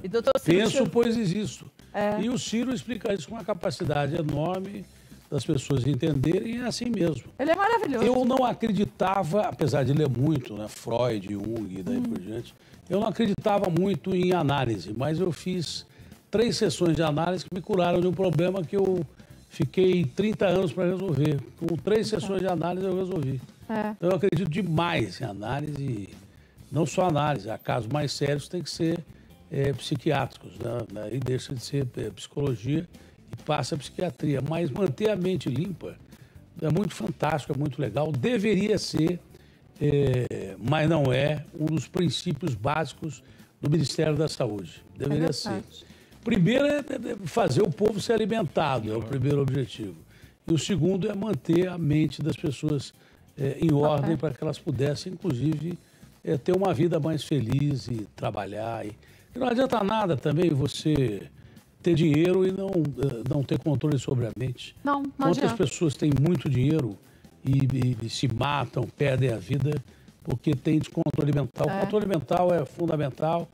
E, doutor Ciro, penso, pois existo. E o Ciro explica isso com uma capacidade enorme das pessoas entenderem, e é assim mesmo. Ele é maravilhoso. Eu não acreditava, apesar de ler muito, né, Freud, Jung e daí por diante, eu não acreditava muito em análise, mas eu fiz 3 sessões de análise que me curaram de um problema que eu fiquei 30 anos para resolver. Com 3 sessões de análise eu resolvi. Então eu acredito demais em análise, não só análise, há casos mais sérios que tem que ser psiquiátricos, né? Aí deixa de ser psicologia e passa a psiquiatria. Mas manter a mente limpa é muito fantástico, é muito legal, deveria ser, mas não é, um dos princípios básicos do Ministério da Saúde. Deveria ser. Primeiro é fazer o povo ser alimentado, é o primeiro objetivo. E o segundo é manter a mente das pessoas em ordem para que elas pudessem, inclusive, ter uma vida mais feliz e trabalhar. E não adianta nada também você ter dinheiro e não ter controle sobre a mente. Não Quantas pessoas têm muito dinheiro e se matam, perdem a vida porque tem descontrole mental. O controle mental é fundamental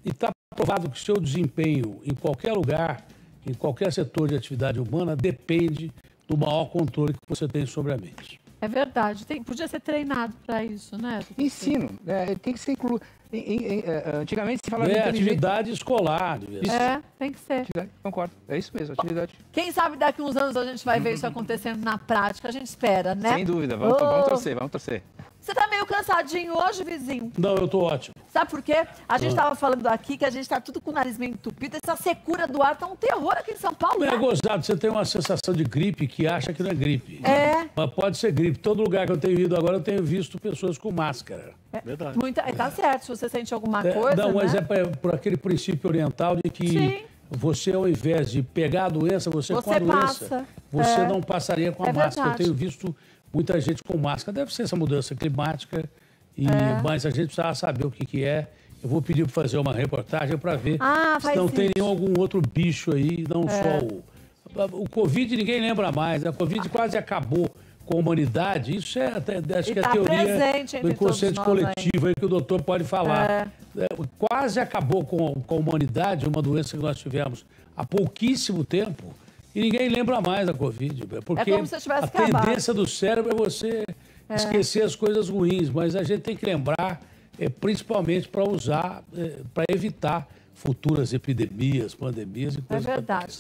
e está provado que o seu desempenho em qualquer lugar, em qualquer setor de atividade humana, depende do maior controle que você tem sobre a mente. É verdade. Podia ser treinado para isso, né? Ensino. Tem que ser incluído. Antigamente se falava de atividade escolar. Tem que ser. Concordo. É isso mesmo, atividade. Quem sabe daqui a uns anos a gente vai ver isso acontecendo na prática. A gente espera, né? Sem dúvida. Vamos torcer, vamos torcer. Você tá meio cansadinho hoje, vizinho? Não, eu tô ótimo. Sabe por quê? A gente tava falando aqui que a gente tá tudo com o nariz meio entupido. Essa secura do ar tá um terror aqui em São Paulo. É gozado, você tem uma sensação de gripe que acha que não é gripe. Mas pode ser gripe. Todo lugar que eu tenho ido agora, eu tenho visto pessoas com máscara. Verdade. Tá certo, se você sente alguma coisa, não, mas né? é por aquele princípio oriental de que você, ao invés de pegar a doença, você com a doença, você não passaria com a máscara. Verdade. Eu tenho visto muita gente com máscara. Deve ser essa mudança climática, mas a gente precisa saber o que é. Eu vou pedir para fazer uma reportagem para ver se não tem nenhum algum outro bicho aí, não só o Covid, ninguém lembra mais. A Covid quase acabou com a humanidade. Isso acho que é a teoria do inconsciente coletivo aí que o doutor pode falar. Quase acabou com a humanidade, uma doença que nós tivemos há pouquíssimo tempo, e ninguém lembra mais da Covid. Porque como se tivesse a tendência do cérebro é você esquecer as coisas ruins, mas a gente tem que lembrar, principalmente para usar, para evitar futuras epidemias, pandemias e coisas. É verdade.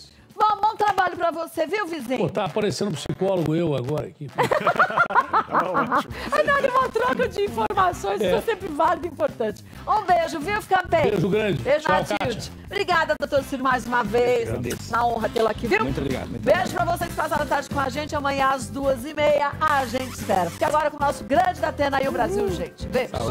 Bom trabalho pra você, viu, vizinho? Pô, tá aparecendo um psicólogo eu agora aqui. Não, uma troca de informações, isso é sempre válido e importante. Um beijo, viu? Fica bem. Beijo grande. Beijo, Tchau, Matilde. Obrigada, doutor Ciro, mais uma vez. Agradeço. Uma honra tê-lo aqui, viu? Muito obrigado. Beijo pra vocês que passaram a tarde com a gente. Amanhã às 2h30 a gente espera. Fique agora com o nosso grande da Atena e o Brasil, gente. Beijo.